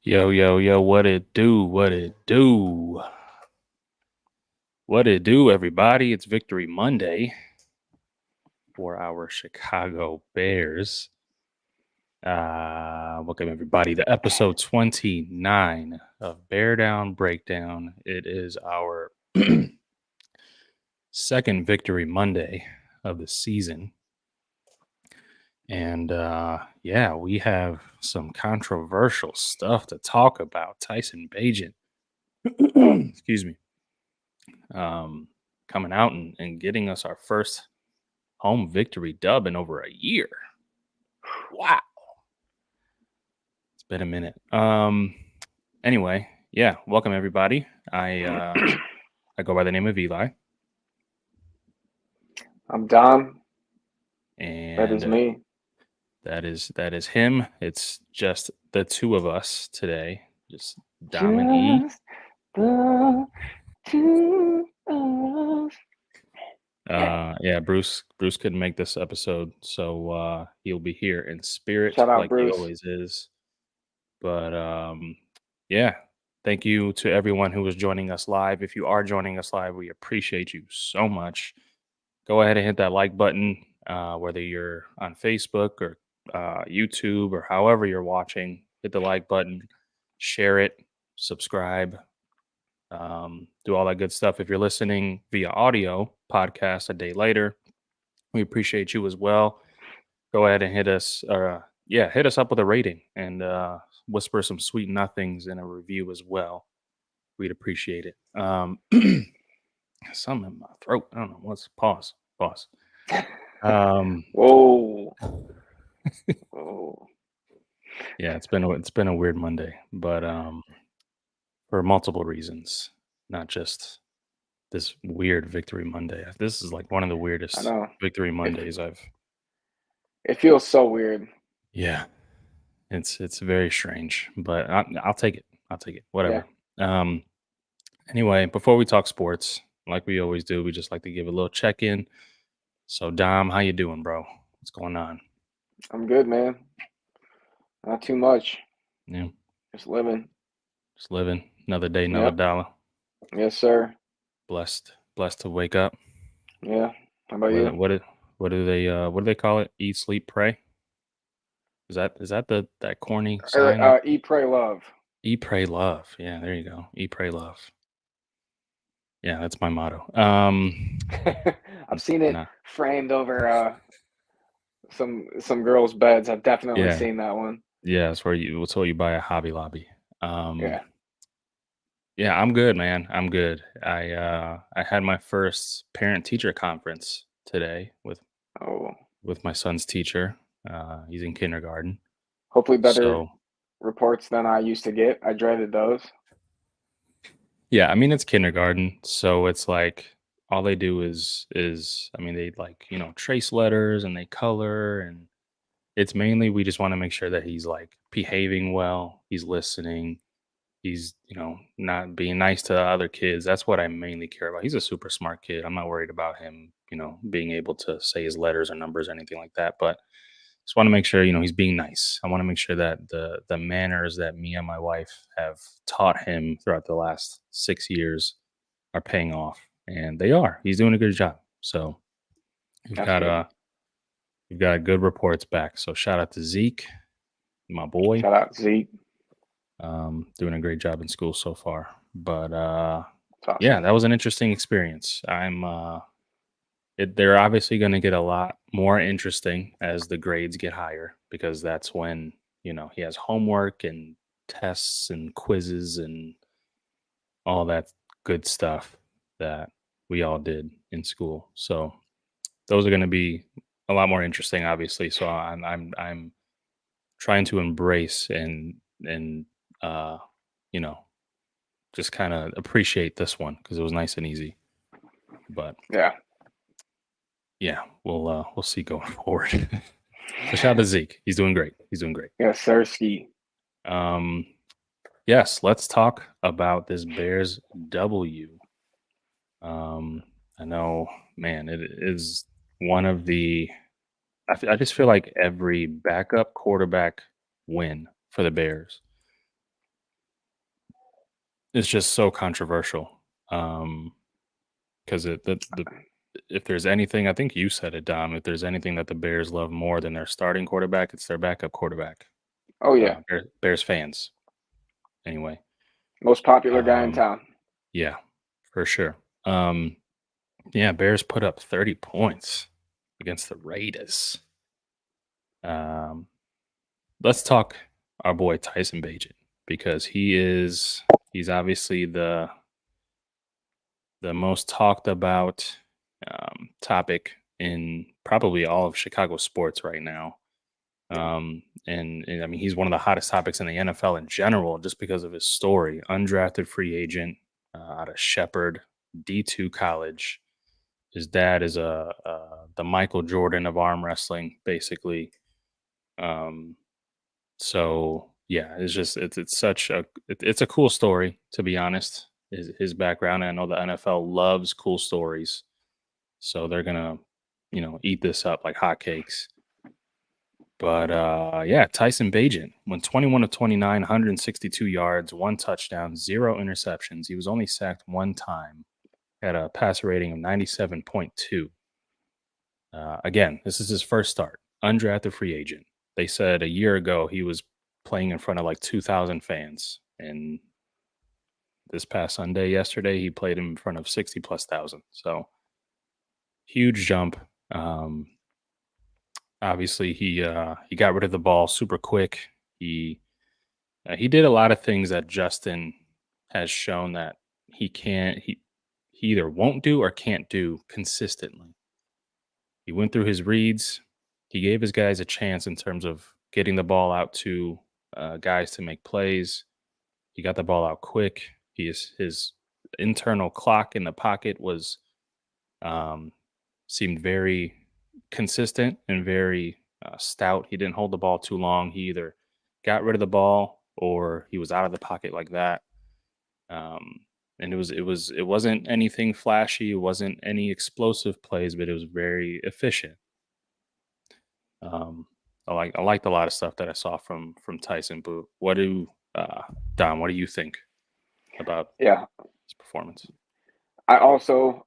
Yo, yo, yo, what it do? What it do? What it do, everybody? It's Victory Monday for our Chicago Bears. Welcome, everybody, to episode 29 of Bear Down Breakdown. It is our second Victory Monday of the season. And yeah, we have some controversial stuff to talk about. Tyson Bagent, excuse me, coming out and getting us our first home victory dub in over a year. Wow. It's been a minute. Anyway, yeah, welcome everybody. I go by the name of Eli. I'm Dom. And That is me. That is him. It's just the two of us today. Just Dom and E. Just the two of us. Yeah, Bruce couldn't make this episode, so he'll be here in spirit Shout out, like he Bruce. always is. But yeah, thank you to everyone who was joining us live. If you are joining us live, we appreciate you so much. Go ahead and hit that like button, whether you're on Facebook or YouTube or however you're watching. Hit the like button, share it, subscribe, do all that good stuff. If you're listening via audio podcast a day later, we appreciate you as well. Go ahead and hit us up with a rating and whisper some sweet nothings in a review as well. We'd appreciate it. Something in my throat. I don't know. Let's pause. Whoa. Whoa. Yeah, it's been a weird Monday, but for multiple reasons, not just this weird Victory Monday. This is like one of the I weirdest know. Victory Mondays I've. It feels so weird. Yeah, it's very strange, but I'll take it. I'll take it. Whatever. Anyway, before we talk sports, like we always do, we just like to give a little check in. So, Dom, how you doing, bro? What's going on? I'm good, man. Not too much. Yeah, Just living. just living another day, another Yep. dollar. Yes, sir. Blessed to wake up. Yeah. How about you? What do they call it? Eat, sleep, pray. Is that that corny sign? Eat, pray, love. Eat, pray, love. Yeah, there you go. Eat, pray, love. Yeah, that's my motto. I've seen it Nah, framed over some girls' beds. I've definitely yeah, seen that one. yeah. It's where you buy a Hobby Lobby. Yeah. Yeah, I'm good, man. I'm good. I had my first parent teacher conference today Oh. with my son's teacher. He's in kindergarten. Hopefully better So reports than I used to get. I dreaded those. yeah, I mean it's kindergarten, so it's like all they do is I mean they like, trace letters and they color, and it's mainly we just want to make sure that he's like behaving well, he's listening, he's, not being nice to other kids. That's what I mainly care about. He's a super smart kid. I'm not worried about him, being able to say his letters or numbers or anything like that. But just want to make sure, he's being nice. I want to make sure that the manners that me and my wife have taught him throughout the last 6 years are paying off. And they are. He's doing a good job. So we've That's got good. we've got good reports back. So shout out to Zeke, my boy. Shout out Zeke. Doing a great job in school so far. But It's awesome. yeah, that was an interesting experience. They're obviously going to get a lot more interesting as the grades get higher, because that's when, he has homework and tests and quizzes and all that good stuff that we all did in school. So those are going to be a lot more interesting, obviously. So I'm trying to embrace and uh, you know, just kind of appreciate this one because it was nice and easy. But yeah, we'll see going forward. So shout out to Zeke. He's doing great. Yes, sir, Ski. Yes, let's talk about this Bears W. I know, man, it is one of the. I just feel like every backup quarterback win for the Bears It's just so controversial. Um, because the if there's anything, I think you said it, Dom. If there's anything that the Bears love more than their starting quarterback, it's their backup quarterback. Oh yeah, Bears fans, anyway. most popular guy in Um, town. yeah, for sure. Um, yeah, Bears put up 30 points against the Raiders. Um, let's talk our boy Tyson Bagent because he's obviously the most talked about topic in probably all of Chicago sports right now. And I mean, he's one of the hottest topics in the NFL in general, just because of his story. Undrafted free agent out of Shepherd D2 college. His dad is the Michael Jordan of arm wrestling, basically. Um, so yeah, it's such it's a cool story, to be honest. His background. I know the NFL loves cool stories, so they're gonna eat this up like hotcakes. But yeah, Tyson Bagent went 21 of 29, 162 yards, one touchdown, zero interceptions. He was only sacked one time. Had a passer rating of 97.2. Again, this is his first start. Undrafted free agent. They said a year ago he was playing in front of like 2,000 fans. And this past Sunday, yesterday, he played in front of 60 plus thousand. So huge jump. Um, Obviously, he got rid of the ball super quick. He did a lot of things that Justin has shown that he can't he either won't do or can't do consistently. He went through his reads. He gave his guys a chance in terms of getting the ball out to guys to make plays. He got the ball out quick. His internal clock in the pocket was um, seemed very consistent and very stout. He didn't hold the ball too long. He either got rid of the ball or he was out of the pocket like that. Um, and it wasn't anything flashy. It wasn't any explosive plays, but it was very efficient. Um, I liked a lot of stuff that I saw from Tyson. But what do Don? What do you think about Yeah, his performance?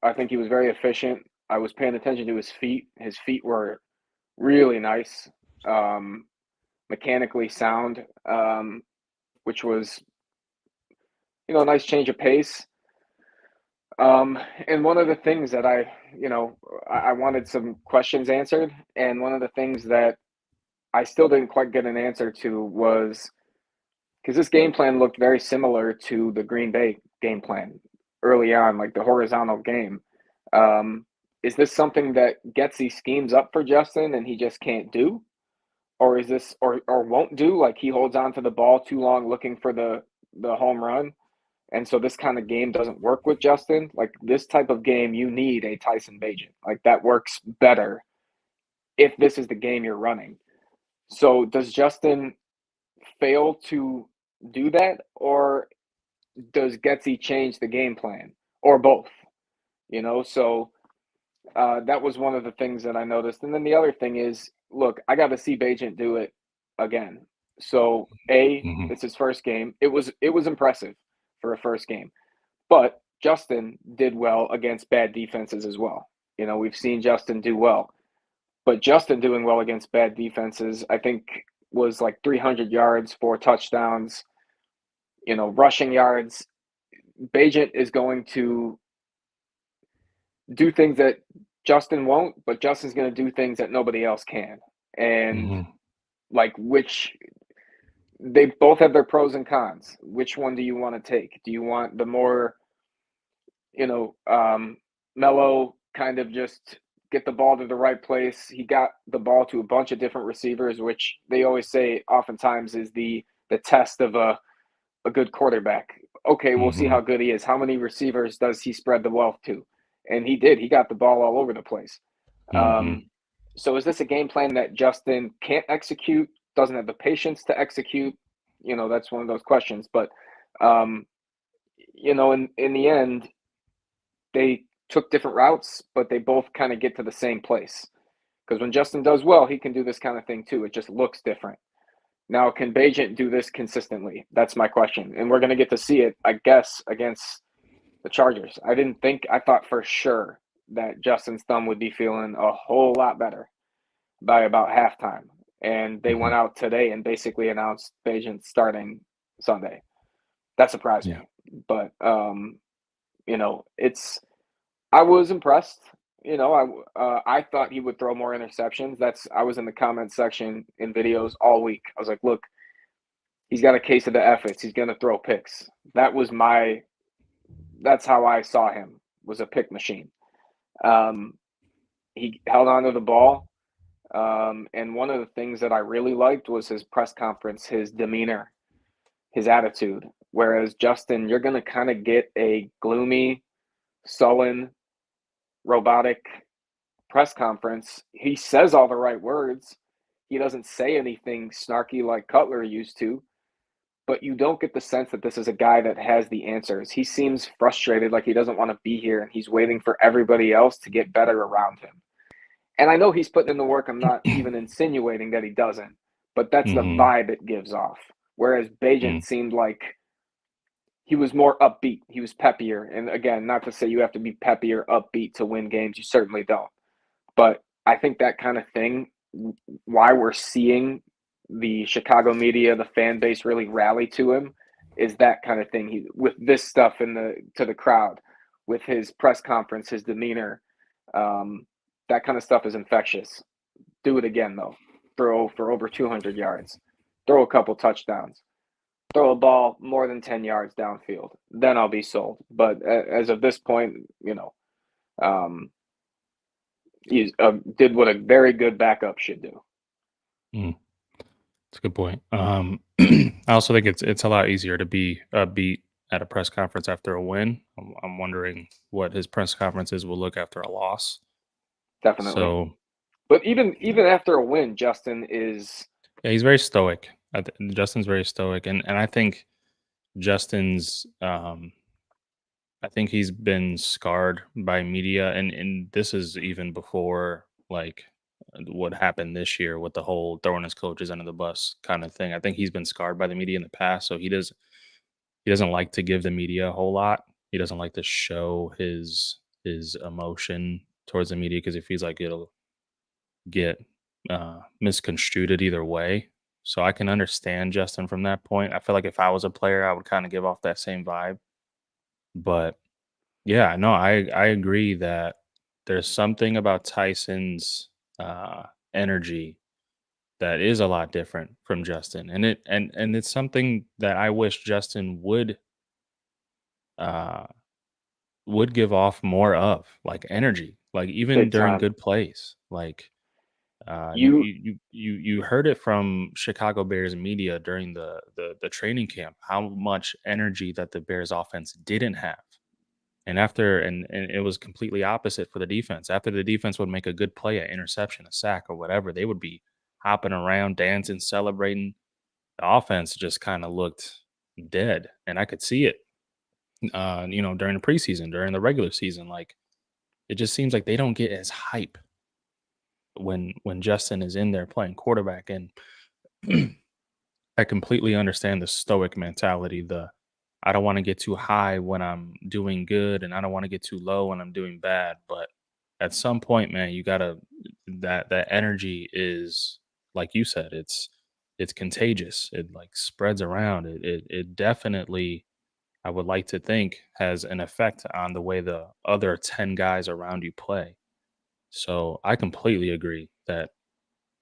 I think he was very efficient. I was paying attention to his feet. His feet were really nice, um, mechanically sound, which was a nice change of pace. And one of the things that I wanted some questions answered, and one of the things that I still didn't quite get an answer to was because this game plan looked very similar to the Green Bay game plan early on, like the horizontal game. Um, is this something that gets these schemes up for Justin and he just can't do? Or is this or won't do, like he holds on to the ball too long looking for the home run? And so this kind of game doesn't work with Justin. Like this type of game, you need a Tyson Bagent. Like that works better if this is the game you're running. So does Justin fail to do that, or does Getsy change the game plan, or both? So that was one of the things that I noticed. And then the other thing is, look, I got to see Bagent do it again. So Hmm. it's his first game. It was impressive for a first game. But Justin did well against bad defenses as well. We've seen Justin do well. But Justin doing well against bad defenses, I think, was like 300 yards, four touchdowns, rushing yards. Bajent is going to do things that Justin won't, but Justin's going to do things that nobody else can. And Hmm. like, which they both have their pros and cons. Which one do you want to take? Do you want the more mellow kind of just get the ball to the right place? He got the ball to a bunch of different receivers, which they always say oftentimes is the test of a good quarterback. Okay, we'll see Hmm. how good he is. How many receivers does he spread the wealth to? And he did. He got the ball all over the place. Hmm. Um, so is this a game plan that Justin can't execute, doesn't have the patience to execute? That's one of those questions. But um, in the end, they took different routes, but they both kind of get to the same place. Because when Justin does well, he can do this kind of thing too. It just looks different. Now, can Bagent do this consistently? That's my question. And we're going to get to see it, I guess, against the Chargers. I thought for sure that Justin's thumb would be feeling a whole lot better by about halftime. And they went Mhm. out today and basically announced Bagent starting Sunday. That surprised Yeah. me. But, I was impressed. I thought he would throw more interceptions. I was in the comment section in videos all week. I was like, look, he's got a case of the efforts. He's going to throw picks. That's how I saw him, was a pick machine. Um, he held on to the ball. And one of the things that I really liked was his press conference, his demeanor, his attitude. Whereas Justin, you're going to kind of get a gloomy, sullen, robotic press conference. He says all the right words. He doesn't say anything snarky like Cutler used to, but you don't get the sense that this is a guy that has the answers. He seems frustrated, like he doesn't want to be here, and he's waiting for everybody else to get better around him. And I know he's putting in the work. I'm not even insinuating that he doesn't, but that's the Mhm. vibe it gives off. Whereas Bagent Mm. seemed like he was more upbeat. He was peppier. And again, not to say you have to be peppy or upbeat to win games. You certainly don't. But I think that kind of thing, why we're seeing the Chicago media, the fan base really rally to him, is that kind of thing. With this stuff to the crowd, with his press conference, his demeanor, um, that kind of stuff is infectious. Do it again though. Throw for over 200 yards. Throw a couple touchdowns. Throw a ball more than 10 yards downfield. Then I'll be sold. But as of this point, um, he did what a very good backup should do. Mm. That's a good point. I also think it's a lot easier to be upbeat at a press conference after a win. I'm wondering what his press conferences will look after a loss. Definitely. So But even after a win, Justin is yeah, he's very stoic. Justin's very stoic, and I think Justin's I think he's been scarred by media, and this is even before like what happened this year with the whole throwing his coaches under the bus kind of thing. I think he's been scarred by the media in the past, so he doesn't like to give the media a whole lot. He doesn't like to show his emotion towards the media because he feels like it'll get misconstrued either way. So I can understand Justin from that point. I feel like if I was a player, I would kind of give off that same vibe. But yeah, no, I agree that there's something about Tyson's energy that is a lot different from Justin, and it's something that I wish Justin uh, would give off more of, like energy, like even big during time. good plays, like. You You heard it from Chicago Bears media during the training camp how much energy that the Bears offense didn't have. And it was completely opposite for the defense. After the defense would make a good play, an interception, a sack, or whatever, they would be hopping around, dancing, celebrating. The offense just kind of looked dead, and I could see it. During the preseason, during the regular season, like it just seems like they don't get as hype when Justin is in there playing quarterback. And I completely understand the stoic mentality. I don't want to get too high when I'm doing good, and I don't want to get too low when I'm doing bad. But at some point, man, you gotta that energy is like you said, it's contagious. It like spreads around. It definitely, I would like to think, has an effect on the way the other 10 guys around you play. So I completely agree that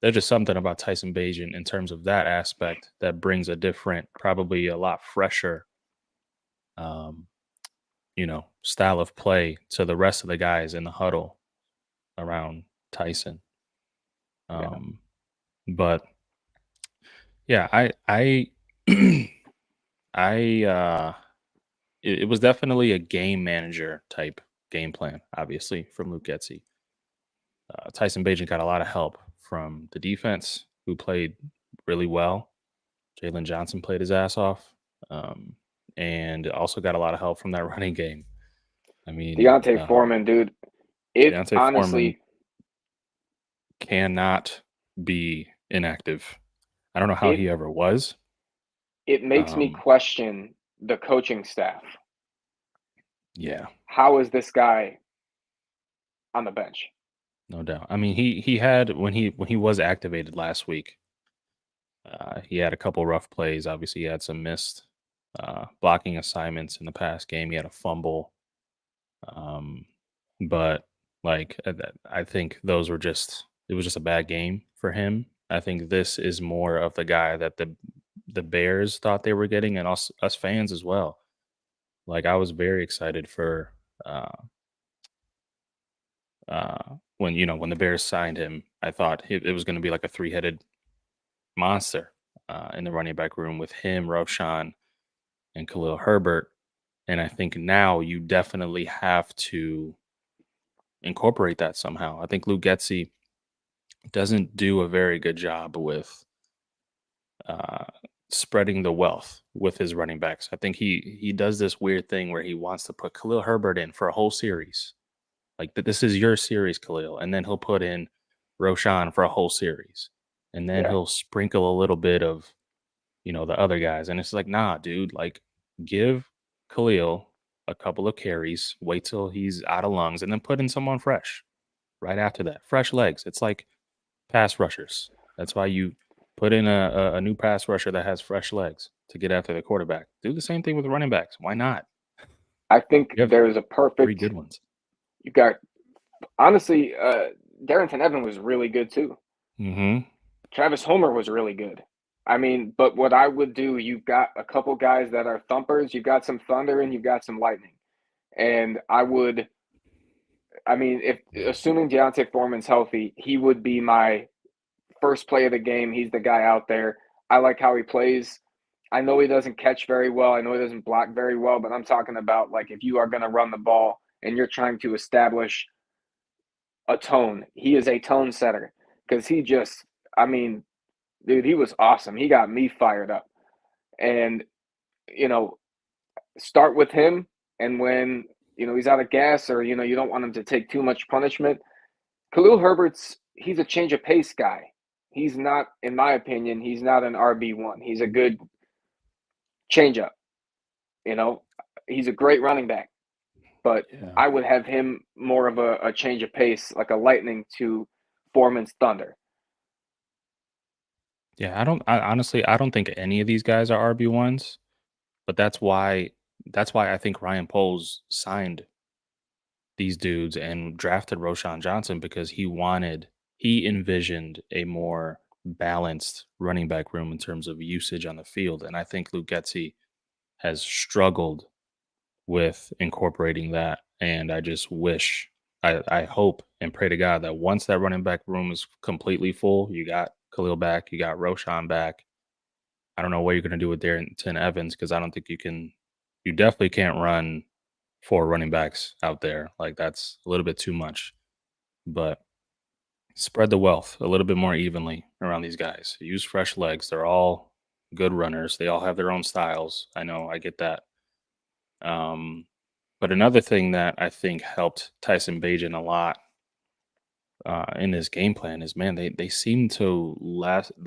there's just something about Tyson Bagent in terms of that aspect that brings a different, probably a lot fresher, um, style of play to the rest of the guys in the huddle around Tyson. yeah. Um, but yeah, I, it was definitely a game manager type game plan, obviously from Luke Getzey. Tyson Bagent got a lot of help from the defense, who played really well. Jalen Johnson played his ass off, and also got a lot of help from that running game. I mean, Deontay Foreman, dude. It Deontay Foreman honestly cannot be inactive. I don't know how It he ever was. it makes me Um, question the coaching staff. yeah, How is this guy on the bench? no doubt. I mean, he had when he was activated last week, he had a couple rough plays. Obviously, he had some missed blocking assignments in the past game. He had a fumble, um, but I think those were just it was just a bad game for him. I think this is more of the guy that the Bears thought they were getting, and us fans as well. Like I was very excited for uh, when when the Bears signed him. I thought it was going to be like a three-headed monster in the running back room with him, Roshan, and Khalil Herbert. And I think now you definitely have to incorporate that somehow. I think Luke Getzey doesn't do a very good job with uh, spreading the wealth with his running backs. I think he does this weird thing where he wants to put Khalil Herbert in for a whole series. Like that, this is your series, Khalil, and then he'll put in Roshan for a whole series, and then Yeah, he'll sprinkle a little bit of the other guys, and it's like, nah, dude, like give Khalil a couple of carries, wait till he's out of lungs, and then put in someone fresh right after that, fresh legs. It's like pass rushers. That's why you put in a new pass rusher that has fresh legs to get after the quarterback. Do the same thing with running backs. Why not? I think You have there's a three perfect. good ones. You got honestly, Darrington Evans was really good too. Hmm. Travis Homer was really good. I mean, but what I would do, you've got a couple guys that are thumpers, you've got some thunder, and you've got some lightning. And I mean, if assuming Deontay Foreman's healthy, he would be my first play of the game. He's the guy out there. I like how he plays. I know he doesn't catch very well. I know he doesn't block very well, but I'm talking about like if you are going to run the ball and you're trying to establish a tone, he is a tone setter because I mean, dude, he was awesome. He got me fired up. And, you know, start with him. And when, he's out of gas or, you don't want him to take too much punishment, Khalil Herbert's, he's a change of pace guy. He's not, in my opinion, he's not an RB1. He's a good changeup, you know, he's a great running back, but Yeah. I would have him more of a change of pace, like a lightning to Foreman's thunder. Yeah, I honestly I don't think any of these guys are RB1s, but that's why I think Ryan Poles signed these dudes and drafted Roshan Johnson because he envisioned a more balanced running back room in terms of usage on the field. And I think Luke Getzey has struggled with incorporating that. And I just wish I hope and pray to God that once that running back room is completely full, you got Khalil back, you got Roshan back. I don't know what you're gonna do with Darrington Evans because I don't think you definitely can't run 4 running backs out there. Like, that's a little bit too much, but spread the wealth a little bit more evenly around these guys. Use fresh legs. They're all good runners. They all have their own styles. I know, I get that. Um, but another thing that I think helped Tyson Bagent a lot in this game plan is, man, they seem to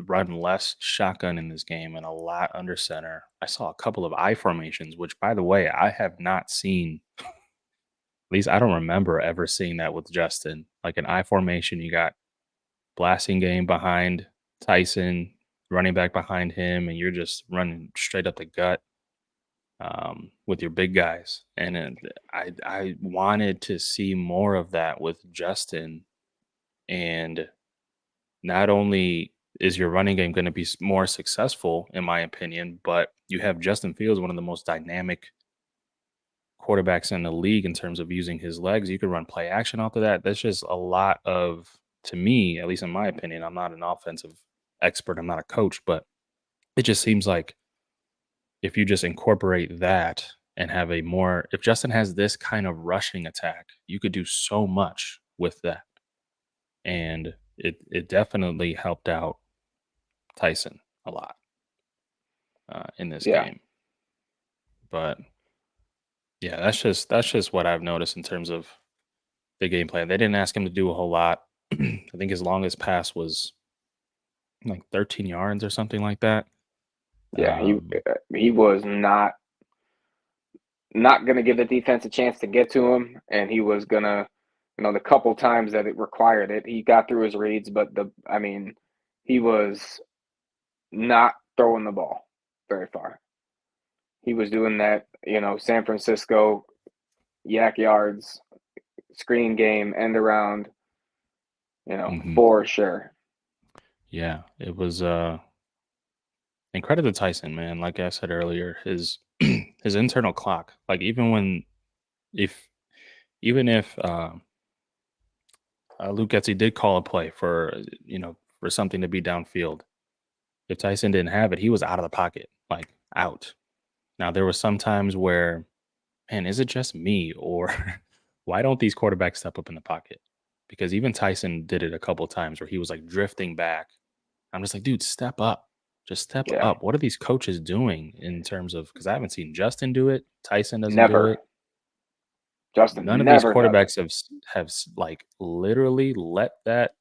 run less shotgun in this game and a lot under center. I saw a couple of I formations, which, by the way, I have not seen. At least I don't remember ever seeing that with Justin. Like an I formation, you got blasting game behind Tyson, running back behind him, and you're just running straight up the gut with your big guys. And I wanted to see more of that with Justin. And not only is your running game going to be more successful, in my opinion, but you have Justin Fields, one of the most dynamic quarterbacks in the league in terms of using his legs. You could run play action off of that. That's just a lot of, to me, at least in my opinion, I'm not an offensive expert, I'm not a coach, but it just seems like if you just incorporate that and have a more, if Justin has this kind of rushing attack, you could do so much with that. And it definitely helped out Tyson a lot in this Yeah. game. But yeah, that's just what I've noticed in terms of the game plan. They didn't ask him to do a whole lot. I think his longest pass was like 13 yards or something like that. Yeah, Um, he was not going to give the defense a chance to get to him, and he was going to, the couple times that it required it, he got through his reads, but I mean, he was not throwing the ball very far. He was doing that, San Francisco yak yards, screen game, end around, mhm. for sure. Yeah, it was and credit to Tyson, man. Like I said earlier, his his internal clock, like if even if Luke Getzey did call a play for for something to be downfield, if Tyson didn't have it, he was out of the pocket, like out. Now there were some times where, man, is it just me or why don't these quarterbacks step up in the pocket? Because even Tyson did it a couple times where he was like drifting back. I'm just like, dude, step up. Just step Yeah, up. What are these coaches doing in terms of, because I haven't seen Justin do it. Tyson doesn't do never. it. Justin None of these never does it. quarterbacks like literally let that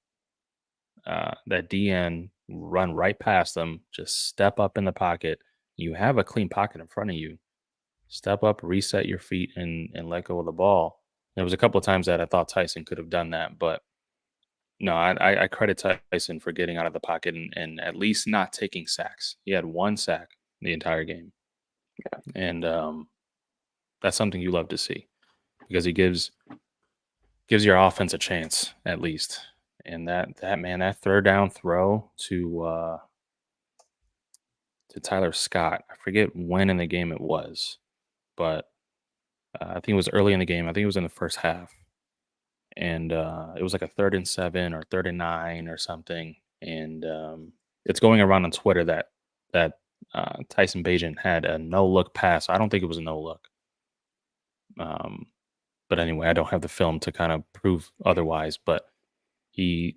DN run right past them. Just step up in the pocket. You have a clean pocket in front of you. Step up, reset your feet, and let go of the ball. There was a couple of times that I thought Tyson could have done that, but no, I credit Tyson for getting out of the pocket and at least not taking sacks. He had one sack the entire game, and that's something you love to see because he gives your offense a chance at least. And that man, that third down throw to Tyler Scott, I forget when in the game it was, but I think it was early in the game. I think it was in the first half, and it was like a 3rd and 7 or 3rd and 9 or something. And it's going around on Twitter that Tyson Bagent had a no look pass. I don't think it was a no look. Um, but anyway, I don't have the film to kind of prove otherwise. But he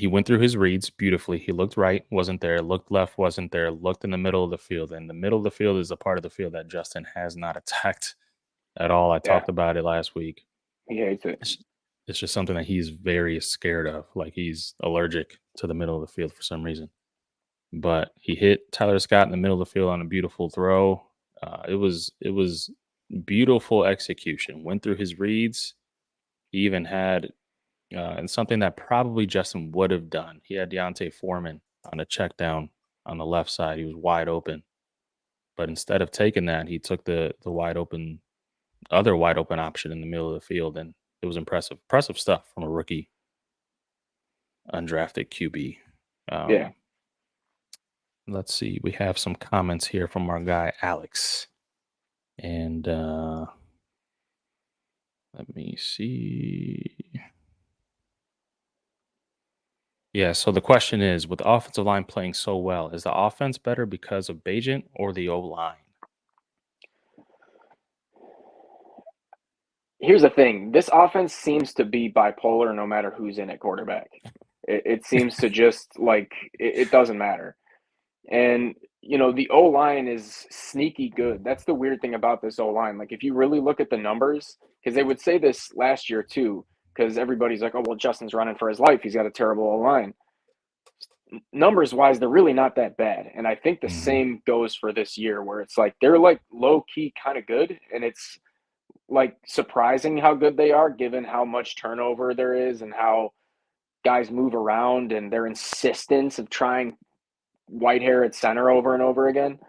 went through his reads beautifully. He looked right, wasn't there. Looked left, wasn't there. Looked in the middle of the field, and the middle of the field is the part of the field that Justin has not attacked at all. I Yeah, talked about it last week. he hates it. It's it's just something that he's very scared of, like, he's allergic to the middle of the field for some reason. But he hit Tyler Scott in the middle of the field on a beautiful throw. It was beautiful execution. Went through his reads. He even had and something that probably Justin would have done. He had Deontay Foreman on a check down on the left side. He was wide open. But instead of taking that, he took the wide open option in the middle of the field, and it was impressive. Impressive stuff from a rookie undrafted QB. Yeah. Um, let's see. We have some comments here from our guy Alex, and let me see. Yeah. So the question is, with the offensive line playing so well, is the offense better because of Bagent or the O line? Here's the thing. This offense seems to be bipolar no matter who's in at quarterback. It seems to just like it doesn't matter. And the O line is sneaky good. That's the weird thing about this O line. Like if you really look at the numbers, because they would say this last year too, because everybody's like, oh well, Justin's running for his life. He's got a terrible O line. Numbers wise, they're really not that bad. And I think the Hmm. same goes for this year, where it's like they're like low key kind of good, and it's like surprising how good they are given how much turnover there is and how guys move around and their insistence of trying Whitehair at center over and over again.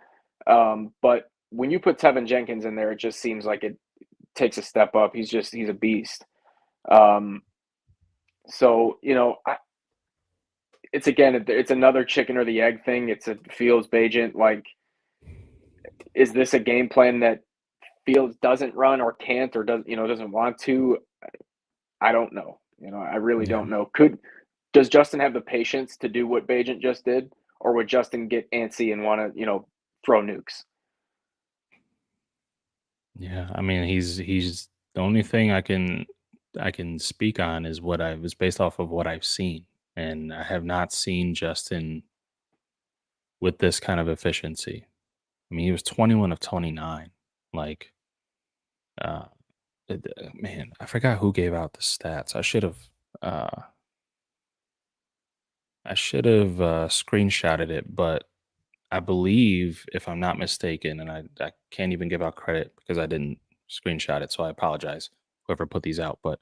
But when you put Tevin Jenkins in there, it just seems like it takes a step up. He's a beast. Um, so it's another chicken or the egg thing. It's a Fields Bagent. Like, is this a game plan that Fields doesn't run or can't or doesn't want to? I don't know. I really Yeah. don't know. Does Justin have the patience to do what Bagent just did, or would Justin get antsy and want to throw nukes? Yeah. I mean, he's the only thing I can speak on is what I was based off of what I've seen. And I have not seen Justin with this kind of efficiency. I mean, he was 21 of 29. Like, uh, man, I forgot who gave out the stats. I should have. Uh, I should have screenshotted it, but I believe, if I'm not mistaken, and I can't even give out credit because I didn't screenshot it, so I apologize whoever put these out. But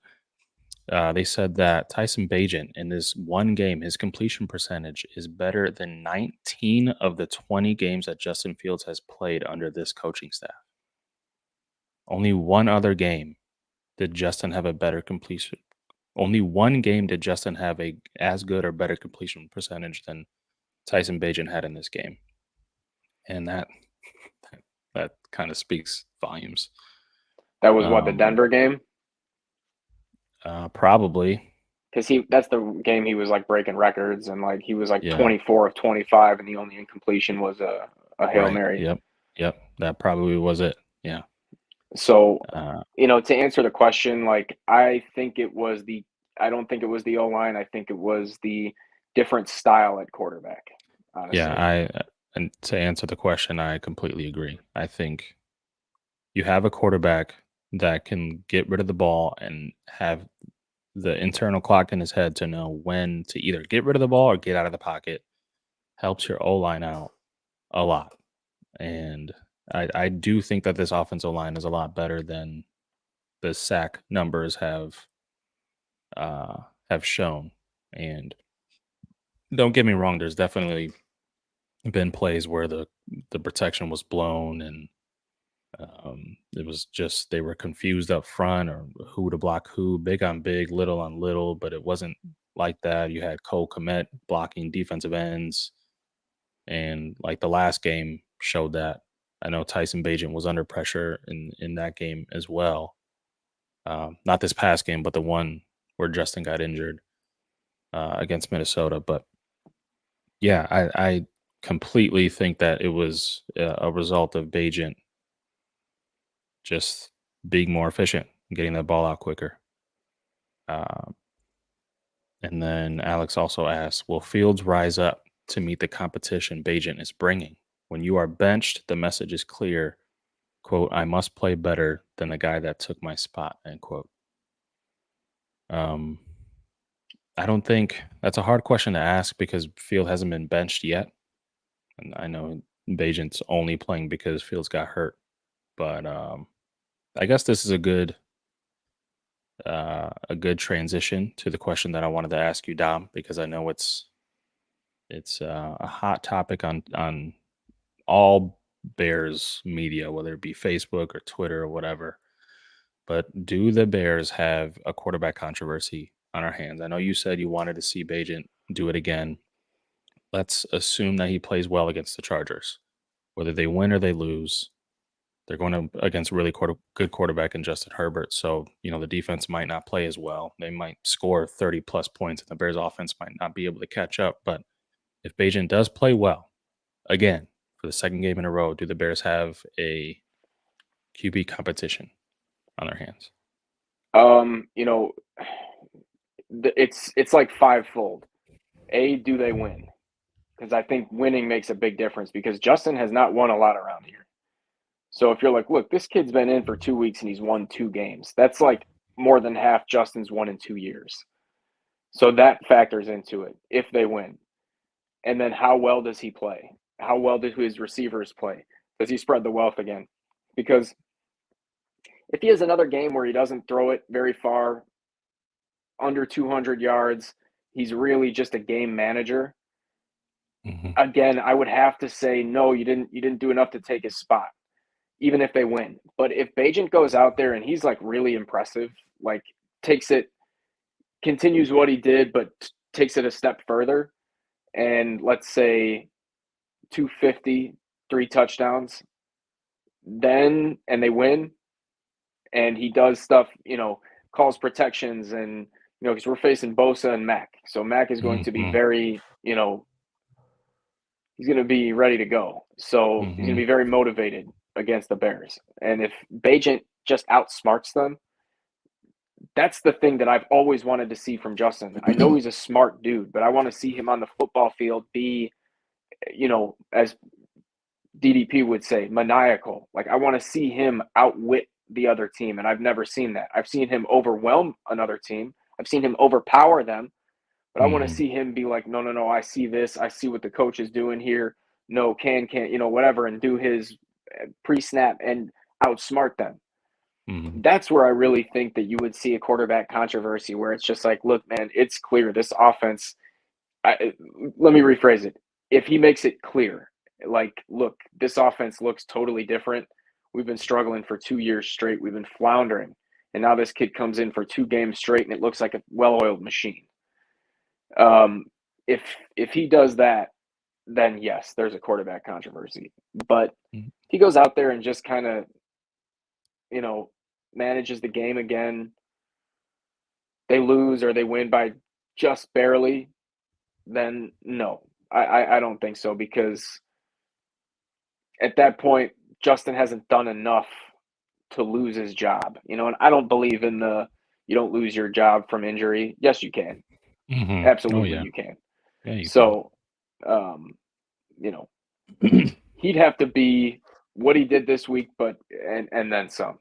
they said that Tyson Bagent in this one game, his completion percentage is better than 19 of the 20 games that Justin Fields has played under this coaching staff. Only one other game did Justin have a better completion. Only one game did Justin have a as good or better completion percentage than Tyson Bagent had in this game, and that kind of speaks volumes. That was what, the Um, Denver game? Probably, Because that's the game he was like breaking records, and like he was like yeah, 24 of 25, and the only incompletion was a Hail right, Mary. yep, yep. That probably was it. Yeah, So, uh, to answer the question, like I don't think it was the O line. I think it was the different style at quarterback, yeah. honestly. And to answer the question, I completely agree. I think you have a quarterback that can get rid of the ball and have the internal clock in his head to know when to either get rid of the ball or get out of the pocket. Helps your O line out a lot. And I do think that this offensive line is a lot better than the sack numbers uh, have shown. And don't get me wrong, there's definitely been plays where the protection was blown and it was just they were confused up front or who to block who, big on big, little on little, but it wasn't like that. You had Cole Komet blocking defensive ends, and like the last game showed that. I know Tyson Bagent was under pressure in that game as well. Not this past game, but the one where Justin got injured against Minnesota. But yeah, I completely think that it was a result of Bagent just being more efficient, and getting that ball out quicker. Uh, and then Alex also asked, will Fields rise up to meet the competition Bagent is bringing? When you are benched, the message is clear. Quote, I must play better than the guy that took my spot, end quote. Um, I don't think that's a hard question to ask because Field hasn't been benched yet. And I know Bagent's only playing because Fields got hurt. But I guess this is a good transition to the question that I wanted to ask you, Dom, because I know it's a hot topic on all Bears media, whether it be Facebook or Twitter or whatever. But do the Bears have a quarterback controversy on our hands? I know you said you wanted to see Bagent do it again. Let's assume that he plays well against the Chargers. Whether they win or they lose, they're going to against a really good quarterback in Justin Herbert. So, the defense might not play as well. They might score 30 plus points, and the Bears offense might not be able to catch up. But if Bagent does play well, again, for the second game in a row, do the Bears have a QB competition on their hands? Um, you know, it's like fivefold. A, do they win? Because I think winning makes a big difference because Justin has not won a lot around here. So if you're like, look, this kid's been in for 2 weeks and he's won 2 games, that's like more than half Justin's won in 2 years. So that factors into it if they win. And then how well does he play? How well do his receivers play? Does he spread the wealth again? Because if he has another game where he doesn't throw it very far, under 200 yards, he's really just a game manager. Hmm. Again, I would have to say no, you didn't do enough to take his spot, even if they win. But if Bagent goes out there and he's like really impressive, like takes it, continues what he did, but takes it a step further, and let's say 250, 3 touchdowns, then and they win, and he does stuff, calls protections, and because we're facing Bosa and Mac, so Mac is going to be Hmm. very, he's going to be ready to go. So he's going Hmm. to be very motivated against the Bears. And if Bagent just outsmarts them, that's the thing that I've always wanted to see from Justin. I know he's a smart dude, but I want to see him on the football field be, as DDP would say, maniacal. Like I want to see him outwit the other team, and I've never seen that. I've seen him overwhelm another team. I've seen him overpower them, But I want to Mhm. see him be like, no, no, no, I see this. I see what the coach is doing here. No, can't, whatever, and do his pre-snap and outsmart them. Mhm. That's where I really think that you would see a quarterback controversy where it's just like, look, man, it's clear this offense. I, Let me rephrase it. If he makes it clear, like, look, this offense looks totally different. We've been struggling for 2 years straight. We've been floundering. And now this kid comes in for 2 games straight and it looks like a well oiled machine. Um, if if he does that, then yes, there's a quarterback controversy. But Mhm. he goes out there and just kind of, you know, manages the game again. They lose or they win by just barely, then no, I don't think so because at that point, Justin hasn't done enough to lose his job, and I don't believe in the you don't lose your job from injury. Yes, you can. Mhm. Oh, Absolutely, yeah. you can. Yeah, you can. So, um, you know, he'd have to be what he did this week, but and then some.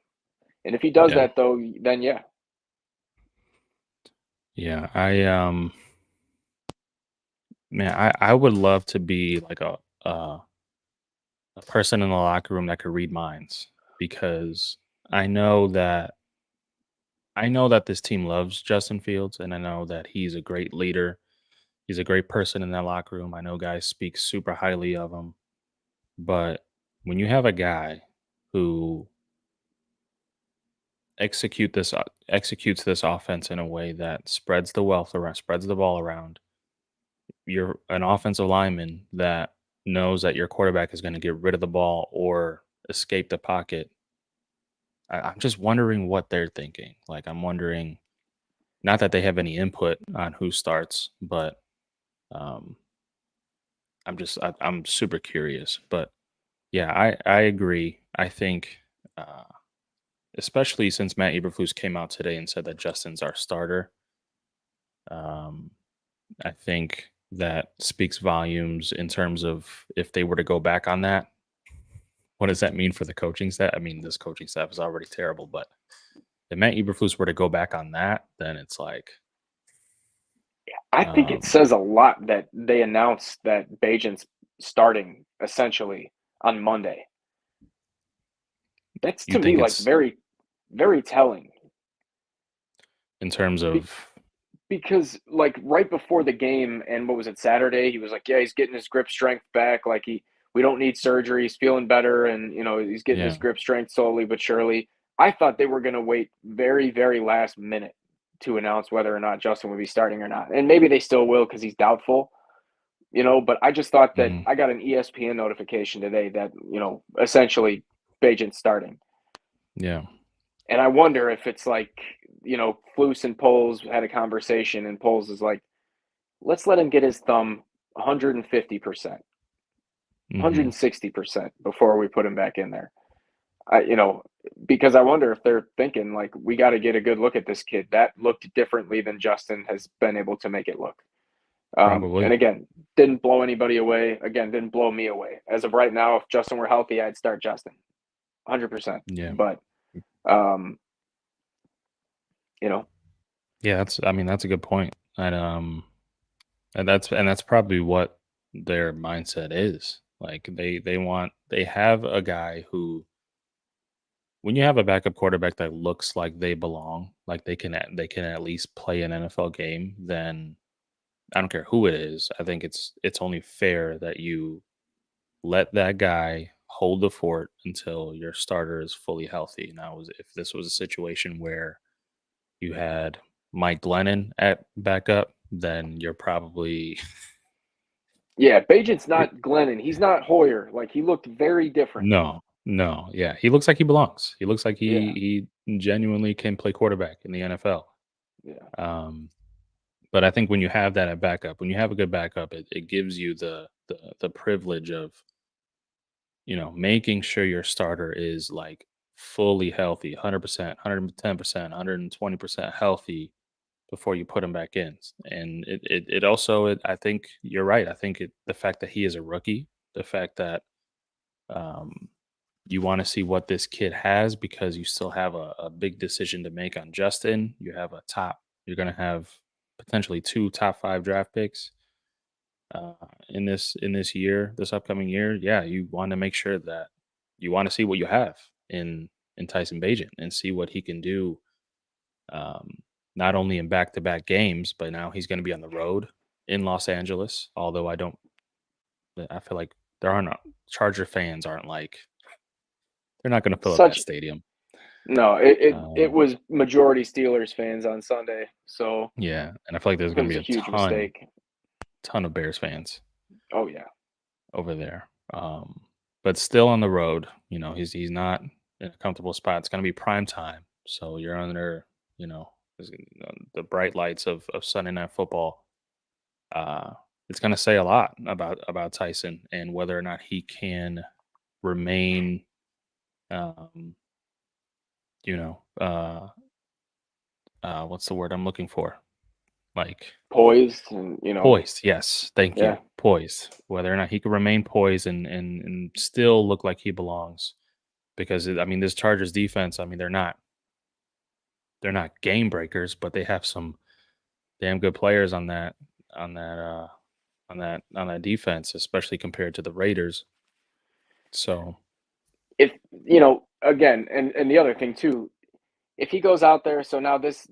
And if he does Yeah. that, though, then yeah, Yeah, man, I would love to be like a person in the locker room that could read minds because I know that I know that this team loves Justin Fields and I know that he's a great leader. He's a great person in that locker room. I know guys speak super highly of him, but when you have a guy who executes this offense in a way that spreads the wealth around, spreads the ball around, you're an offensive lineman that knows that your quarterback is going to get rid of the ball or escape the pocket. I'm just wondering what they're thinking. Like, I'm wondering, not that they have any input on who starts, but um, I'm super curious. But yeah, I agree. I think, uh, especially since Matt Eberflus came out today and said that Justin's our starter. Um, I think that speaks volumes in terms of if they were to go back on that. What does that mean for the coaching staff? I mean, this coaching staff is already terrible, but if Matt Eberflus were to go back on that, then it's like, I think it um, says a lot that they announced that Bagent's starting essentially on Monday. That's you to me think like it's very, very telling. in terms Be- of, because like right before the game, and what was it, Saturday, he was like, yeah, he's getting his grip strength back, like we don't need surgery, he's feeling better, and he's getting his yeah, grip strength slowly but surely. I thought they were going to wait very, very last minute to announce whether or not Justin would be starting or not, and maybe they still will because he's doubtful. But I just thought that mhm, I got an ESPN notification today that essentially Bagent's starting. yeah, And I wonder if it's like, Flus and Poles had a conversation, and Poles is like, let's let him get his thumb 150%, hmm 160% before we put him back in there. Because I wonder if they're thinking like, we got to get a good look at this kid that looked differently than Justin has been able to make it look. And probably, again, didn't blow anybody away. Again, didn't blow me away. As of right now, if Justin were healthy, I'd start Justin 100%. yeah, But, um, you know, yeah. I mean, that's a good point, and that's probably what their mindset is. Like they have a guy who, when you have a backup quarterback that looks like they belong, like they can at least play an NFL game, then I don't care who it is. I think it's only fair that you let that guy hold the fort until your starter is fully healthy. Now, if this was a situation where you had Mike Glennon at backup, then you're probably yeah, Bagent's not Glennon. He's not Hoyer. Like, he looked very different. no, no, yeah. He looks like he belongs. He looks like Yeah, he genuinely can play quarterback in the NFL. yeah, Um, but I think when you have that at backup, when you have a good backup, it gives you the privilege of, making sure your starter is like fully healthy, 100%, 110%, 120% healthy before you put him back in. And it also, I think you're right. I think the fact that he is a rookie, the fact that um, you want to see what this kid has because you still have a big decision to make on Justin. You have you're going to have potentially 2 top 5 draft picks uh, in this year, this upcoming year, yeah, you want to make sure that you want to see what you have in Tyson Bagent and see what he can do, um, not only in back-to-back games, but now he's going to be on the road in Los Angeles. Although I feel like there aren't Charger fans aren't like they're not going to fill up that Such stadium. no, it Um, was majority Steelers fans on Sunday, so yeah, and I feel like there's it going to was be a a huge mistake. ton of Bears fans Oh yeah, over there. But still on the road, he's not in a comfortable spot. It's going to be prime time, so you're under, the bright lights of Sunday Night Football. Uh, it's going to say a lot about Tyson and whether or not he can remain, um, you know, uh, what's the word I'm looking for? Like poised and poised. Yes, thank you. yeah. Poised. Whether or not he can remain poised and still look like he belongs. Because I mean, this Chargers defense, I mean, they're not game breakers, but they have some damn good players on that on that defense, especially compared to the Raiders. So If again, and the other thing too, if he goes out there, so now this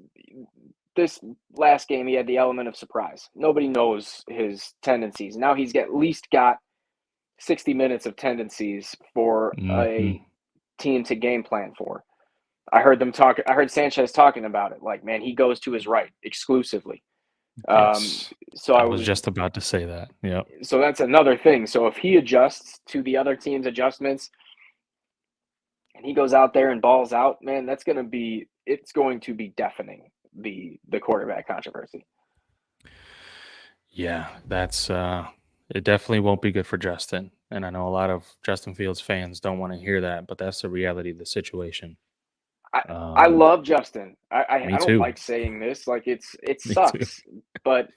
last game he had the element of surprise. Nobody knows his tendencies. Now he's at least got 60 minutes of tendencies for mhm, a team to game plan for. I heard Sanchez talking about it. Like, man, he goes to his right exclusively. Um, yes, so I I was was just about to say that. Yep. so that's another thing. So if he adjusts to the other team's adjustments and he goes out there and balls out, man, it's going to be deafening, the quarterback controversy. Yeah, that's it definitely won't be good for Justin. And I know a lot of Justin Fields fans don't want to hear that, but that's the reality of the situation. I I Um, love Justin. me I don't too. like saying this, like it Me too. sucks, but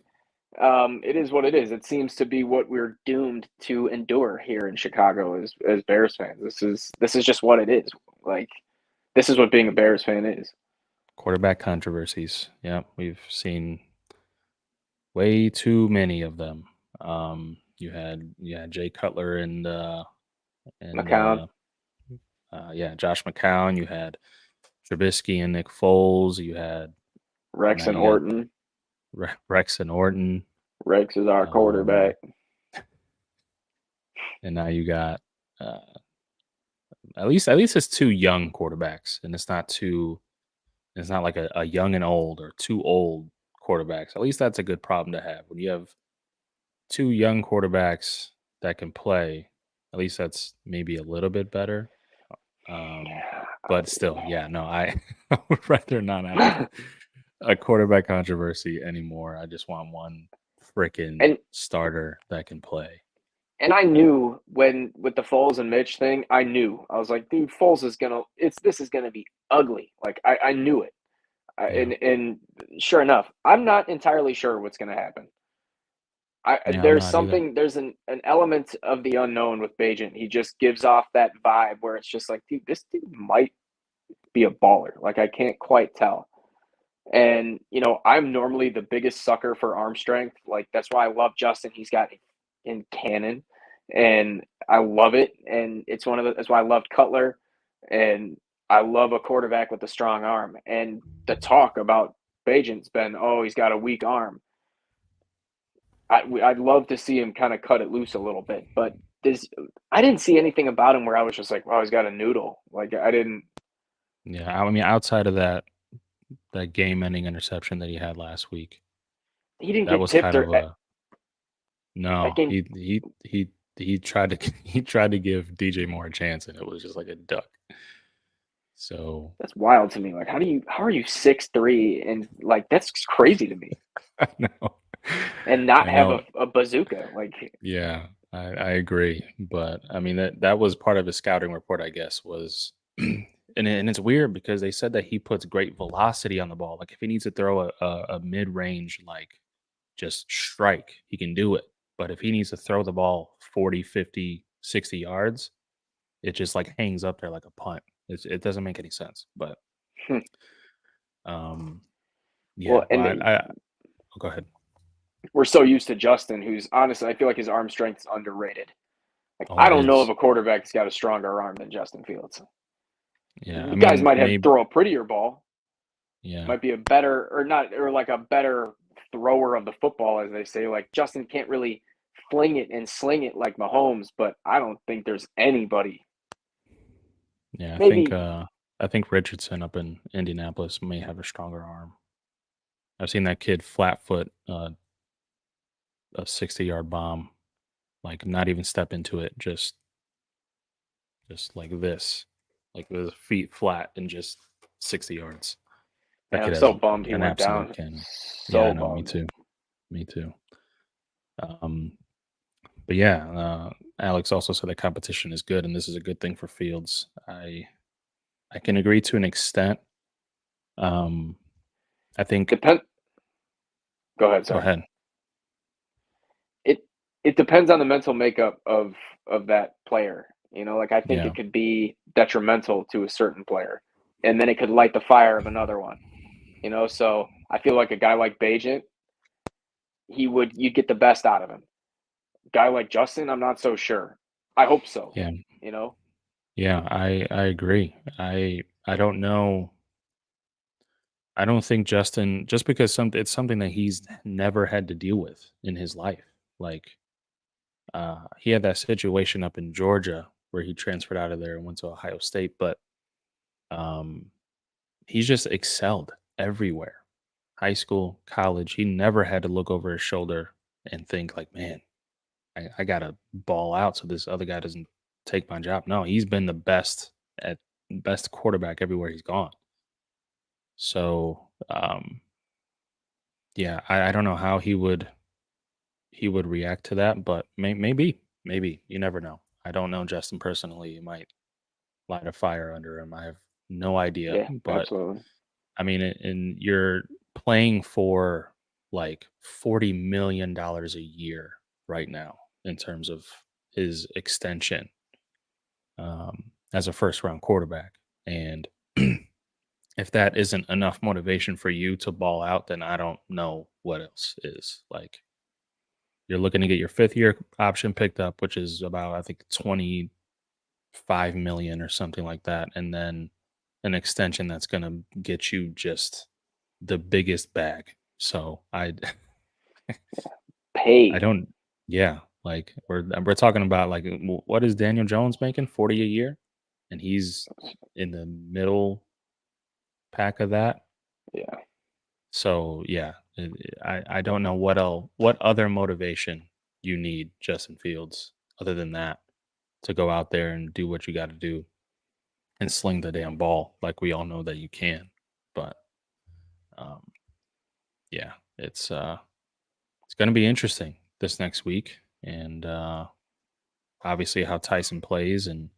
it is what it is. It seems to be what we're doomed to endure here in Chicago as Bears fans. This is just what it is. Like this is what being a Bears fan is. Quarterback controversies. Yeah, we've seen way too many of them. You had Jay Cutler and McCown, yeah, Josh McCown. You had Trubisky and Nick Foles. You had Rex now and you got Orton. Rex and Orton. Rex is our Um, quarterback. and now you got uh, at least it's two young quarterbacks, and it's not two. It's not like a young and old or two old quarterbacks. At least that's a good problem to have when you have two young quarterbacks that can play. At least that's maybe a little bit better. Um, but still, yeah, no, I would rather not have a quarterback controversy anymore. I just want one freaking and starter that can play. and I knew when with the Foles and Mitch thing, I was like, dude, Foles is gonna this is gonna be ugly. Like I knew it. Yeah, And sure enough, I'm not entirely sure what's gonna happen. yeah, I'm There's not either. something there's an element of the unknown with Bagent. He just gives off that vibe where it's just like, dude, this dude might be a baller. Like I can't quite tell. And I'm normally the biggest sucker for arm strength. Like that's why I love Justin. He's got in cannon, and I love it. And it's that's why I loved Cutler, and I love a quarterback with a strong arm. And the talk about Bagent's been, oh, he's got a weak arm. I'd love to see him kind of cut it loose a little bit, but this I didn't see anything about him where I was just like, wow, he's got a noodle. Like I didn't. Yeah, I mean, outside of that game-ending interception that he had last week, He didn't that get was tipped kind or of a that no. game. He tried to he tried to give DJ Moore a chance, and it was just like a duck. So That's wild to me. Like, how are you 6'3" and like that's crazy to me. I know, And not I have know. a bazooka. Like, Yeah, I agree, but I mean that was part of his scouting report, I guess, was and it's weird because they said that he puts great velocity on the ball. Like if he needs to throw a mid-range like just strike, he can do it. But if he needs to throw the ball 40, 50, 60 yards, it just like hangs up there like a punt. It doesn't make any sense. But hmm. um Well, yeah, well and Oh, go ahead. We're so used to Justin, who's honestly, I feel like his arm strength is underrated. Like, Oh, I it don't know of is. a quarterback that's got a stronger arm than Justin Fields. Yeah, I You guys mean, might have maybe. throw a prettier ball, Yeah, might be a better or not or like a better thrower of the football, as they say. Like Justin can't really fling it and sling it like Mahomes, but I don't think there's anybody. yeah. Maybe I think Richardson up in Indianapolis may have a stronger arm. I've seen that kid flat foot a 60-yard bomb, like not even step into it, just like this, like with his feet flat and just 60 yards. That man, kid I'm has so bummed he an went absolute down. cannon. Yeah, I So know. Me bummed. too. Me too. Um, but yeah, Alex also said that competition is good, and this is a good thing for Fields. I can agree to an extent. Um, I think. Depend. Go ahead. Go Sorry. ahead. It it depends on the mental makeup of that player. Like I think Yeah, it could be detrimental to a certain player, and then it could light the fire of another one. So I feel like a guy like Bagent, you'd get the best out of him. Guy like Justin, I'm not so sure. I hope so. yeah, You know, yeah. I agree. I don't know. I don't think Justin, just because it's something that he's never had to deal with in his life. Like he had that situation up in Georgia where he transferred out of there and went to Ohio State, but um, he's just excelled everywhere. High school, college, he never had to look over his shoulder and think like, man, I gotta ball out so this other guy doesn't take my job. No, he's been the best quarterback everywhere he's gone. So yeah, I don't know how he would react to that, but maybe you never know. I don't know Justin personally. You might light a fire under him. I have no idea, yeah, but absolutely. I mean, and you're playing for like $40 million a year right now in terms of his extension as a first round quarterback, and if that isn't enough motivation for you to ball out, then I don't know what else is. Like you're looking to get your fifth year option picked up, which is about I think 25 million or something like that, and then an extension that's going to get you just the biggest bag. So I Paid. don't. Yeah, like we're talking about like what is Daniel Jones making 40 a year, and he's in the middle pack of that. Yeah, So yeah, I don't know what other motivation you need Justin Fields other than that to go out there and do what you got to do and sling the damn ball like we all know that you can. But um, yeah, it's going to be interesting this next week, and obviously how Tyson plays and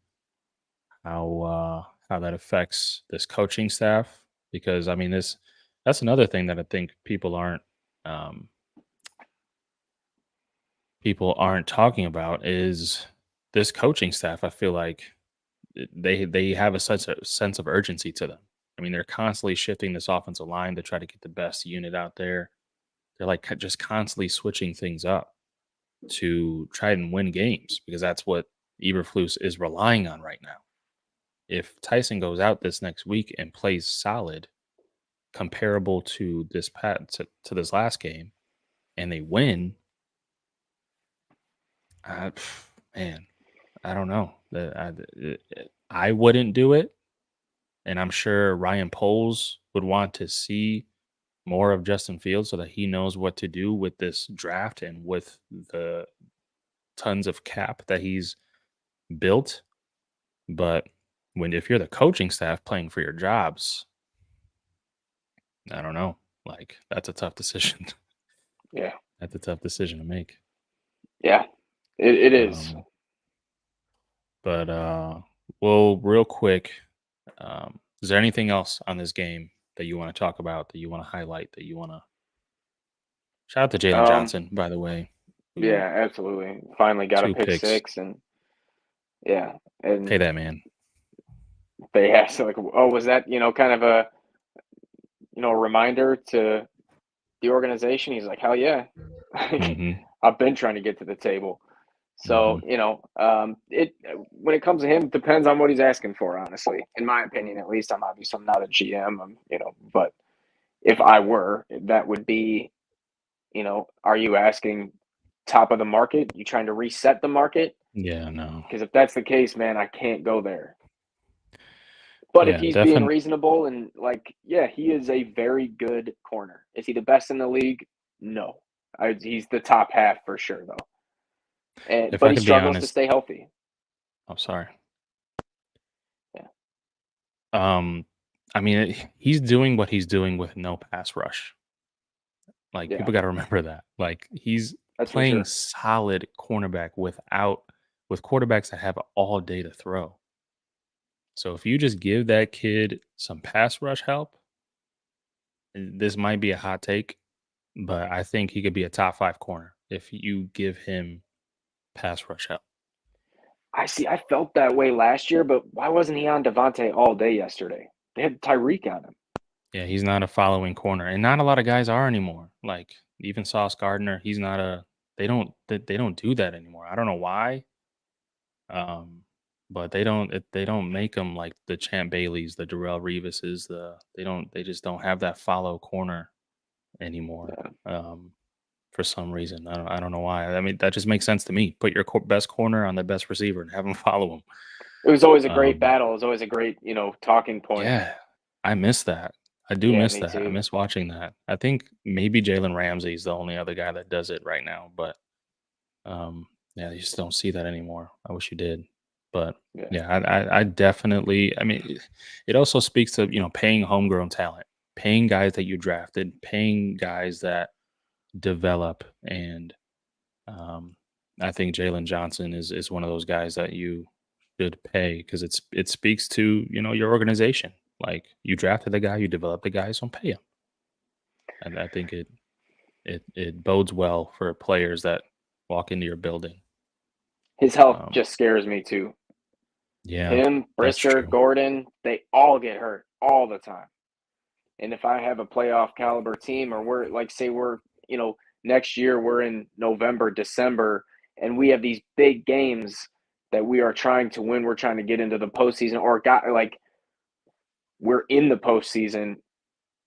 how that affects this coaching staff. Because I mean, this that's another thing that I think um, people aren't talking about is this coaching staff. I feel like they have a sense of urgency to them. I mean, they're constantly shifting this offensive line to try to get the best unit out there. They're like just constantly switching things up to try and win games because that's what Eberflus is relying on right now. If Tyson goes out this next week and plays solid, comparable to to this last game, and they win, uh, man, I don't know. I wouldn't do it, and I'm sure Ryan Poles would want to see more of Justin Fields so that he knows what to do with this draft and with the tons of cap that he's built. But if you're the coaching staff playing for your jobs, I don't know. Like that's a tough decision. yeah, That's a tough decision to make. yeah. It is. Um, but well, real quick, is there anything else on this game that you want to talk about, that you want to highlight, that you want to shout out to Jalen Um, Johnson, by the way, who yeah, absolutely. Finally got a two pick picks. six, and yeah, Pay and that man. they asked like, oh, was that kind of a reminder to the organization? He's like, hell yeah. Mhm. I've been trying to get to the table. So, Mhm. it when it comes to him, it depends on what he's asking for, honestly. In my opinion, at least. I'm not a GM, but if I were, that would be, are you asking top of the market? You trying to reset the market? Yeah, no. Because if that's the case, man, I can't go there. But if Yeah, he's being reasonable and like, yeah, he is a very good corner. Is he the best in the league? No. He's the top half for sure, though. if But I he could be struggles to honest, stay healthy. I'm sorry. Yeah, Um, I mean, he's doing what he's doing with no pass rush. Like, yeah, people gotta remember that. Like, he's that's for playing sure. solid cornerback with quarterbacks that have all day to throw. So if you just give that kid some pass rush help, this might be a hot take, but I think he could be a top 5 corner if you give him pass rush help. I see. I felt that way last year, but why wasn't he on Devontae all day yesterday? They had Tyreek on him. Yeah, he's not a following corner, and not a lot of guys are anymore. Like, even Sauce Gardner, he's not a they don't do that anymore. I don't know why, but they don't make them like the Champ Baileys, the Darrell Revises, they just don't have that follow corner anymore, Yeah. for some reason. I don't know why. I mean, that just makes sense to me. Put your best corner on the best receiver and have him follow him. It was always a great Um, battle. It was always a great, talking point. yeah, I miss that. I do Yeah, miss me that. I too. miss watching that. I think maybe Jalen Ramsey is the only other guy that does it right now, but um, yeah, you just don't see that anymore. I wish you did, but Yeah. yeah, I definitely. I mean, it also speaks to paying homegrown talent, paying guys that you drafted, paying guys that develop, and um, I think Jalen Johnson is one of those guys that you should pay because it speaks to your organization. Like, you drafted the guy, you developed the guy, so pay him. And I think it bodes well for players that walk into your building. His health Um, just scares me too. yeah, Him, that's Brisker, true. Gordon, they all get hurt all the time. And if I have a playoff caliber team, or we're like, say next year we're in November, December, and we have these big games that we are trying to win, we're trying to get into the postseason, or got like we're in the postseason.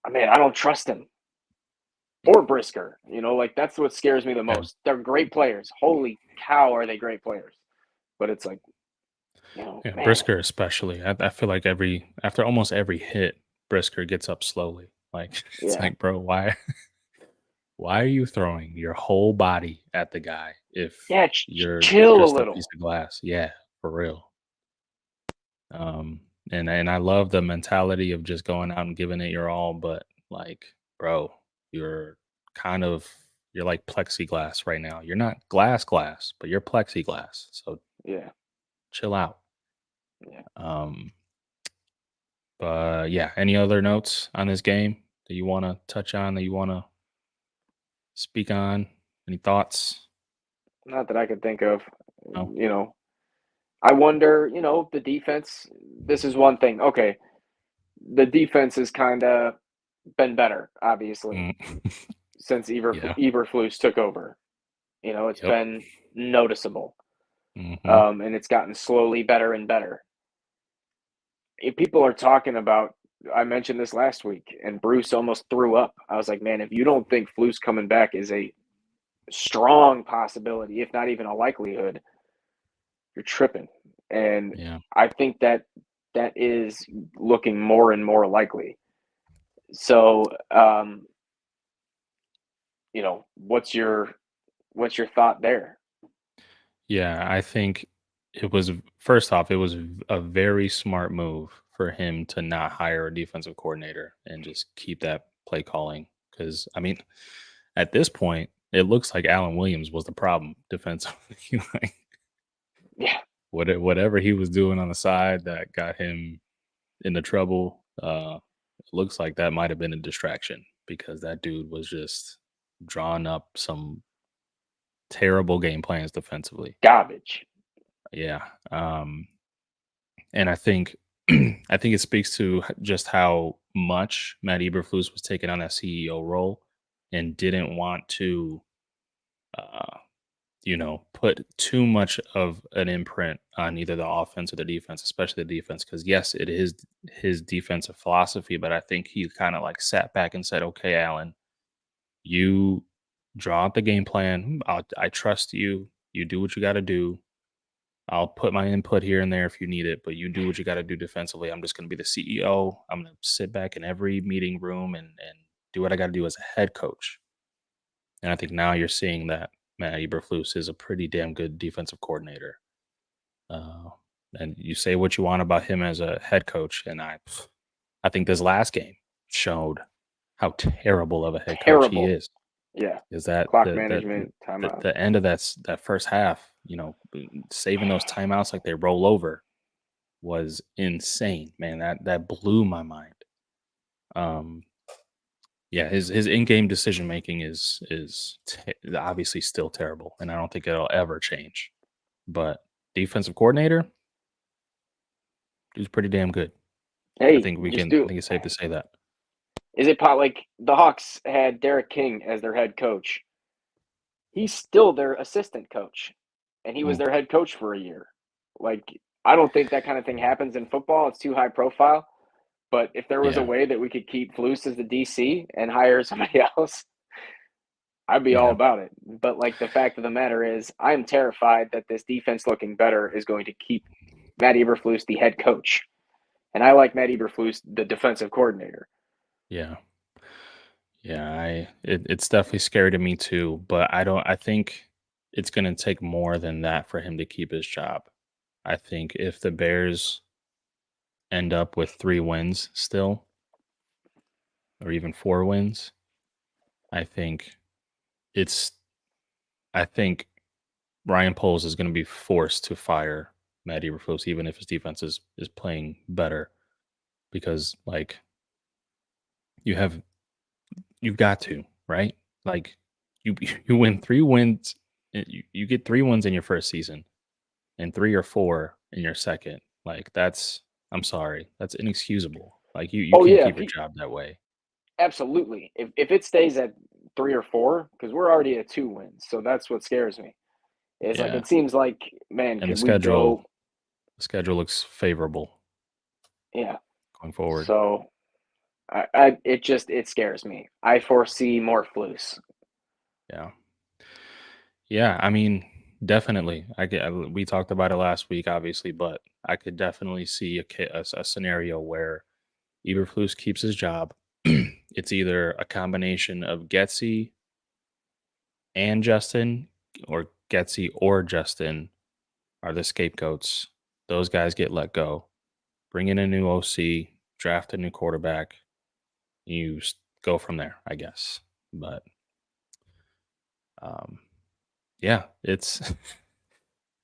I mean, I don't trust him or Brisker. Like that's what scares me the Yeah, most. They're great players. Holy cow, are they great players? But it's like, yeah, man, Brisker especially. I feel like after almost every hit, Brisker gets up slowly. Like, it's yeah, like, bro, why are you throwing your whole body at the guy if yeah, you're chill a just a piece little. of glass? Yeah, for real. Um, and I love the mentality of just going out and giving it your all, but like, bro, you're kind of you're like plexiglass right now. You're not glass, but you're plexiglass. So Yeah, chill out. yeah. Um, but yeah, any other notes on this game that you want to touch on, that you want to speak on? Any thoughts? Not that I could think of. No. You know, I wonder. The defense. This is one thing. Okay, the defense has kind of been better, obviously, Mm. since Yeah. Eberflus took over. It's Yep. been noticeable, Hmm. and it's gotten slowly better and better. If people are talking about, I mentioned this last week, and Bruce almost threw up. I was like, man, if you don't think Flus coming back is a strong possibility, if not even a likelihood, you're tripping. And Yeah. I think that is looking more and more likely. So, what's your thought there? Yeah, I think it was first off, it was a very smart move for him to not hire a defensive coordinator and just keep that play calling. Because I mean, at this point, it looks like Alan Williams was the problem defensively. Like, Yeah, whatever he was doing on the side that got him into trouble, it looks like that might have been a distraction because that dude was just drawing up some terrible game plans defensively. garbage. Yeah. And I think I think it speaks to just how much Matt Eberflus was taking on that CEO role. and didn't want to, uh, put too much of an imprint on either the offense or the defense, especially the defense. Because yes, it is his defensive philosophy, but I think he kind of like sat back and said, "Okay, Allen, you draw out the game plan. I trust you. You do what you got to do. I'll put my input here and there if you need it, but you do what you got to do defensively. I'm just going to be the CEO. I'm going to sit back in every meeting room and do what I got to do as a head coach." And I think now you're seeing that Matt Eberflus is a pretty damn good defensive coordinator. Uh, and you say what you want about him as a head coach, and I think this last game showed how terrible of a head coach he Terrible. is. Yeah. Is that Clock the management, the, timeouts. the end of that first half? Saving those timeouts like they roll over was insane, man. That blew my mind. Um, yeah, his in-game decision making is obviously still terrible, and I don't think it'll ever change. But defensive coordinator, he's pretty damn good. I Hey, think we just can. I do. think it's safe to say that. Is it pot like the Hawks had Derek King as their head coach? He's still their assistant coach, and he was Mm, their head coach for a year. Like, I don't think that kind of thing happens in football. It's too high profile. But if there was a yeah, way that we could keep Flus as the DC and hire somebody else, I'd be all yeah, about it. But like the fact of the matter is, I'm terrified that this defense looking better is going to keep Matt Eberflus the head coach, and I like Matt Eberflus the defensive coordinator. yeah, yeah. It's definitely scary to me too, but I don't. I think it's going to take more than that for him to keep his job. I think if the Bears end up with 3 wins still, or even 4 wins, I think it's. I think Ryan Poles is going to be forced to fire Matt Eberflus, even if his defense is playing better, because like you have you've got to, right? Like you you win 3 wins, you get 3 wins in your first season, and 3 or 4 in your second. Like that's I'm sorry, that's inexcusable. Like you Oh can't yeah, keep if your he job that way. absolutely. If it stays at 3 or 4, because we're already at 2 wins, so that's what scares me. It's like Yeah, it seems like, man, and the could we schedule go? the schedule looks favorable Yeah. going forward. So I it just it scares me. I foresee more flus. Yeah. Yeah, I mean, definitely. We talked about it last week, obviously, but I could definitely see a scenario where Eberflus keeps his job. It's either a combination of Getsy and Justin, or Getsy or Justin are the scapegoats. Those guys get let go. Bring in a new OC, draft a new quarterback. Go from there, I guess. But um, yeah, it's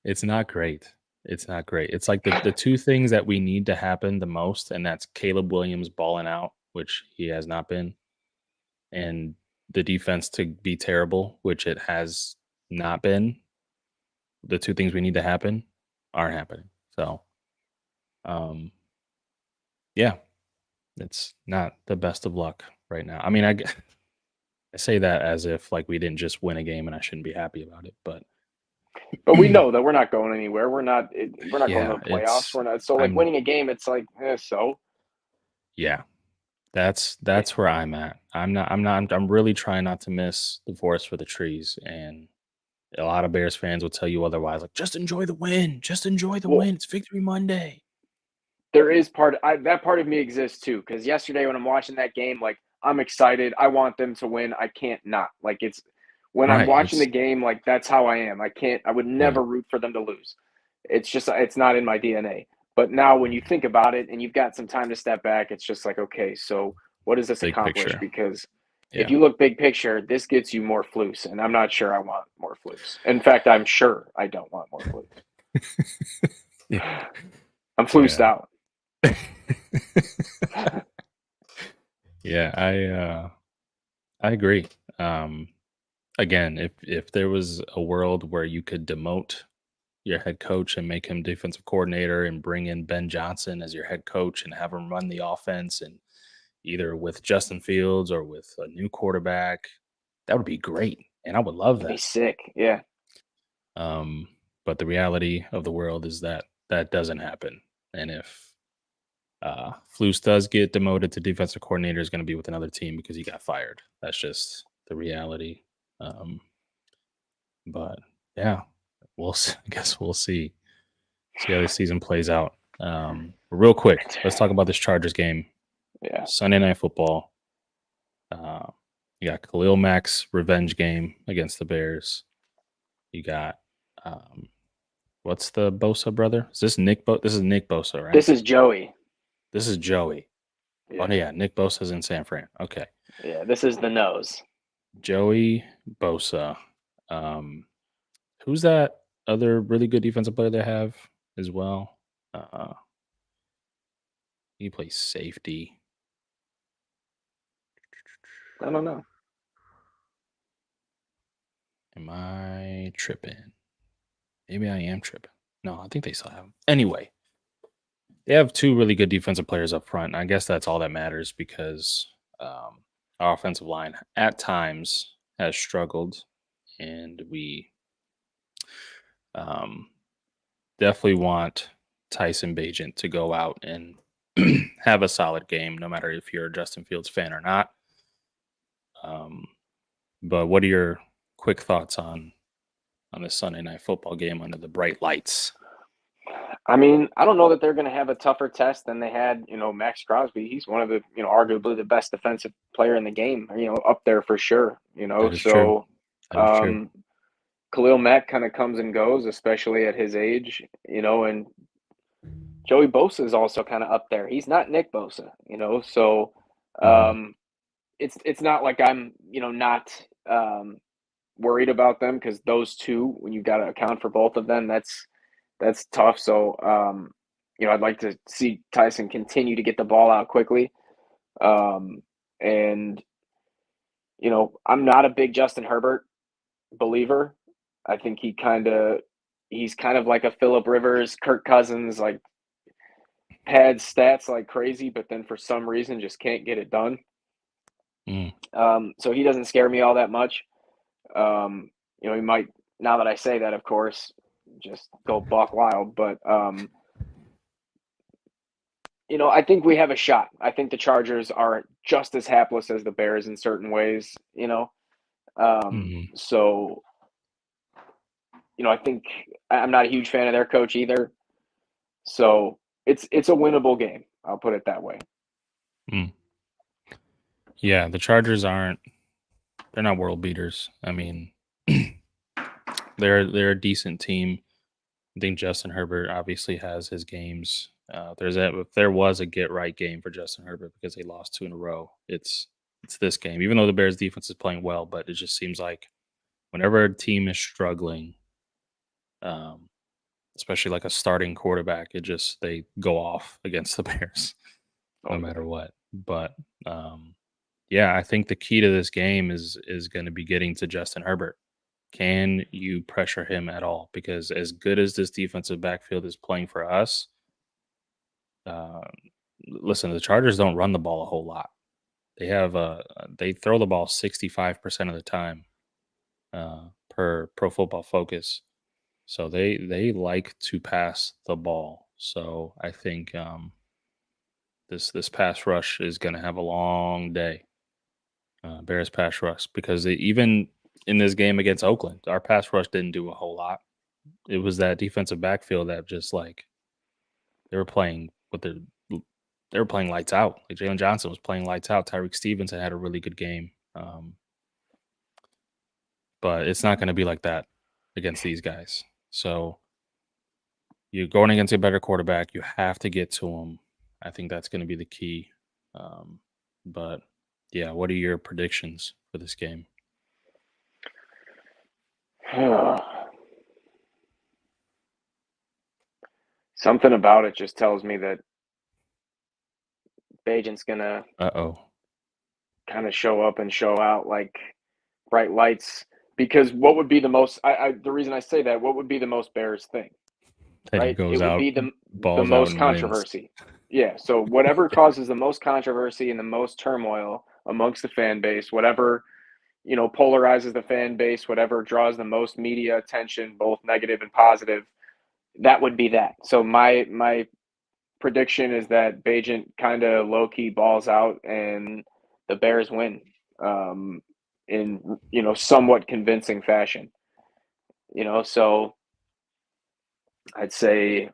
it's not great. It's not great. It's like the 2 things that we need to happen the most, and that's Caleb Williams balling out, which he has not been, and the defense to be terrible, which it has not been. The 2 things we need to happen aren't happening. So, um, yeah, it's not the best of luck right now. I mean, I say that as if like we didn't just win a game and I shouldn't be happy about it, but But we know that we're not going anywhere. We're not going to yeah, the playoffs. it's We're not. So like I'm winning a game, it's like so. yeah, that's where I'm at. I'm really trying not to miss the forest for the trees, and a lot of Bears fans will tell you otherwise, like, "Just enjoy the win. Just enjoy the Well, win. It's Victory Monday." there is that part of me exists too. Because yesterday when I'm watching that game, like I'm excited. I want them to win. I can't not. Like it's when I'm Right, watching it's the game, like that's how I am. I can't. I would yeah, never root for them to lose. It's just it's not in my DNA. But now when you think about it and you've got some time to step back, it's just like, okay, so what does this big accomplish? picture. Because if Yeah. you look big picture, this gets you more flus, and I'm not sure I want more flus. In fact, I'm sure I don't want more flus. Yeah, I'm flused yeah. out. Yeah, I agree. Um, Again, if there was a world where you could demote your head coach and make him defensive coordinator and bring in Ben Johnson as your head coach and have him run the offense, and either with Justin Fields or with a new quarterback. That would be great, and I would love That'd be that. sick. Yeah. Um, but the reality of the world is that that doesn't happen, and if Flus does get demoted to defensive coordinator, is going to be with another team because he got fired. That's just the reality. Um, but yeah, I guess we'll see how this season plays out. Real quick, let's talk about this Chargers game. Yeah. Sunday Night Football. Uh, you got Khalil Mack's revenge game against the Bears. You got um, what's the Bosa brother? Is this Nick? This is Nick Bosa, right? This is Joey. This is Joey. Oh Yeah. yeah, Nick Bosa's in San Fran. Okay, Yeah. This is the nose. Joey Bosa. Um, who's that other really good defensive player they have as well? Uh, he plays safety. I don't know. Am I tripping? Maybe I am tripping. No, I think they still have him. Anyway, they have two really good defensive players up front. I guess that's all that matters because our offensive line at times has struggled, and we um, definitely want Tyson Bagent to go out and have a solid game, no matter if you're a Justin Fields fan or not. Um, but what are your quick thoughts on this Sunday Night Football game under the bright lights? I mean, I don't know that they're going to have a tougher test than they had, Max Crosby. He's one of the, arguably the best defensive player in the game, up there for sure, That is true. So That is true. Khalil Mack kind of comes and goes, especially at his age, and Joey Bosa is also kind of up there. He's not Nick Bosa, so Mhm. um, it's not like I'm, not worried about them because those two, when you got to account for both of them, that's tough. So, I'd like to see Tyson continue to get the ball out quickly. And, I'm not a big Justin Herbert believer. I think he's kind of like a Phillip Rivers, Kirk Cousins, like pads stats like crazy, but then for some reason just can't get it done. Mm. So he doesn't scare me all that much. He might, now that I say that, of course, just go buck wild, but I think we have a shot. I think the Chargers are just as hapless as the Bears in certain ways. Mhm. So, I think I'm not a huge fan of their coach either. So it's a winnable game. I'll put it that way. Mm. Yeah, the Chargers aren't. They're not world beaters. I mean, they're a decent team. I think Justin Herbert obviously has his games. If there was a get right game for Justin Herbert because they lost two in a row, it's this game. Even though the Bears defense is playing well, but it just seems like whenever a team is struggling, um, especially like a starting quarterback, they go off against the Bears Oh no yeah. matter what. But yeah, I think the key to this game is going to be getting to Justin Herbert. Can you pressure him at all? Because as good as this defensive backfield is playing for us, uh, listen, the Chargers don't run the ball a whole lot. They throw the ball 65% of the time per Pro Football Focus. So they like to pass the ball. So I think this pass rush is going to have a long day. Bears pass rush because even in this game against Oakland, our pass rush didn't do a whole lot. It was that defensive backfield that just like they were playing with their they were playing lights out. Like Jalen Johnson was playing lights out. Tyreek Stevenson had a really good game, but it's not going to be like that against these guys. So you're going against a better quarterback. You have to get to him. I think that's going to be the key. Um, but yeah, what are your predictions for this game? Something about it just tells me that Bagent's gonna Uh oh, kind of show up and show out like bright lights. Because what would be the most? The reason I say that, what would be the most Bears thing, that he right? It goes would out, be the balls out, most and wins. controversy. Yeah. So whatever causes the most controversy and the most turmoil amongst the fan base, whatever polarizes the fan base, whatever draws the most media attention, both negative and positive, that would be that. So my prediction is that Bagent kind of low key balls out and the Bears win in somewhat convincing fashion. So I'd say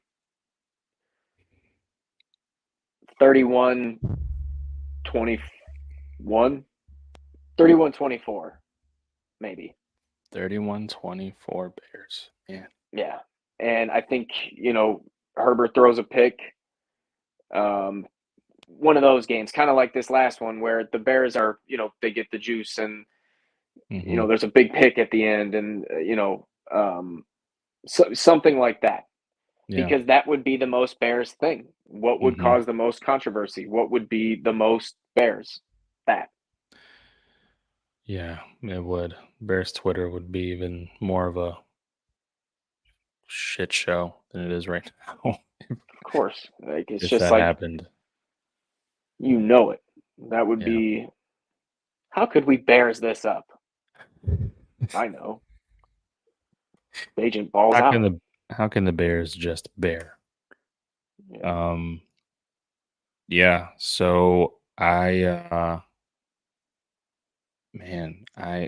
31-21, 31-24, maybe. 31-24 Bears. Man. Yeah. And I think, Herbert throws a pick. Um, one of those games, kind of like this last one where the Bears are, they get the juice and, Mhm. there's a big pick at the end and, something like that. Yeah. Because that would be the most Bears thing. What would Mhm. cause the most controversy? What would be the most Bears? That. Yeah, it would. Bears Twitter would be even more of a shit show than it is right now Of course. Like, it's if just that like, happened. it. That would Yeah. be, how could we Bears this up? I know. Agent balls How can out. the Bears just bear? Yeah. Um yeah, so man, I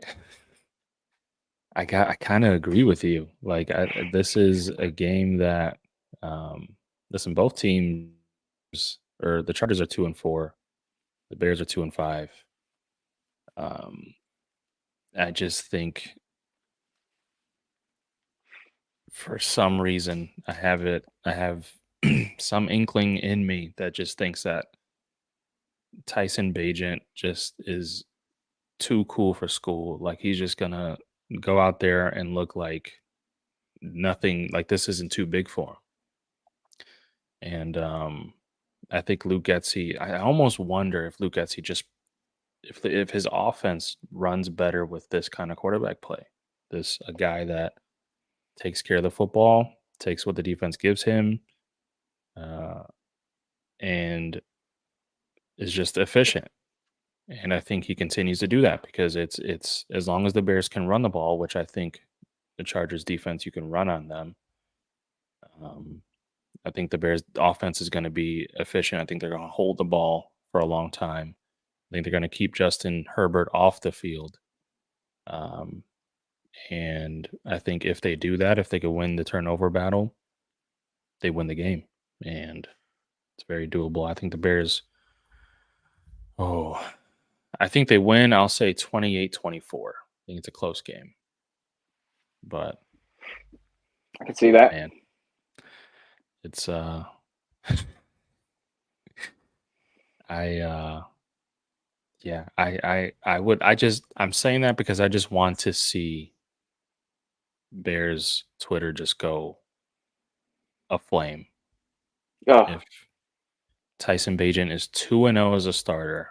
kind of agree with you. Like this is a game that listen, both teams or the Chargers are 2-4, the Bears are 2-5. Um I just think for some reason I have some inkling in me that just thinks that Tyson Bagent just is too cool for school. Like he's just gonna go out there and look like nothing, like this isn't too big for him. And I think Luke Getzey, I almost wonder if Luke Getzey just if his offense runs better with this kind of quarterback play. This a guy that takes care of the football, takes what the defense gives him, uh, and is just efficient. And I think he continues to do that because it's as long as the Bears can run the ball, which I think the Chargers defense you can run on them. Um, I think the Bears offense is going to be efficient. I think they're going to hold the ball for a long time. I think they're going to keep Justin Herbert off the field. Um, and I think if they do that, if they could win the turnover battle, they win the game. And it's very doable. I think the Bears, oh, I think they win. I'll say 28-24. I think it's a close game. But I can see that. man, it's I yeah, I would I'm saying that because I just want to see Bears Twitter just go aflame. Oh, If Tyson Bagent is 2-0 as a starter,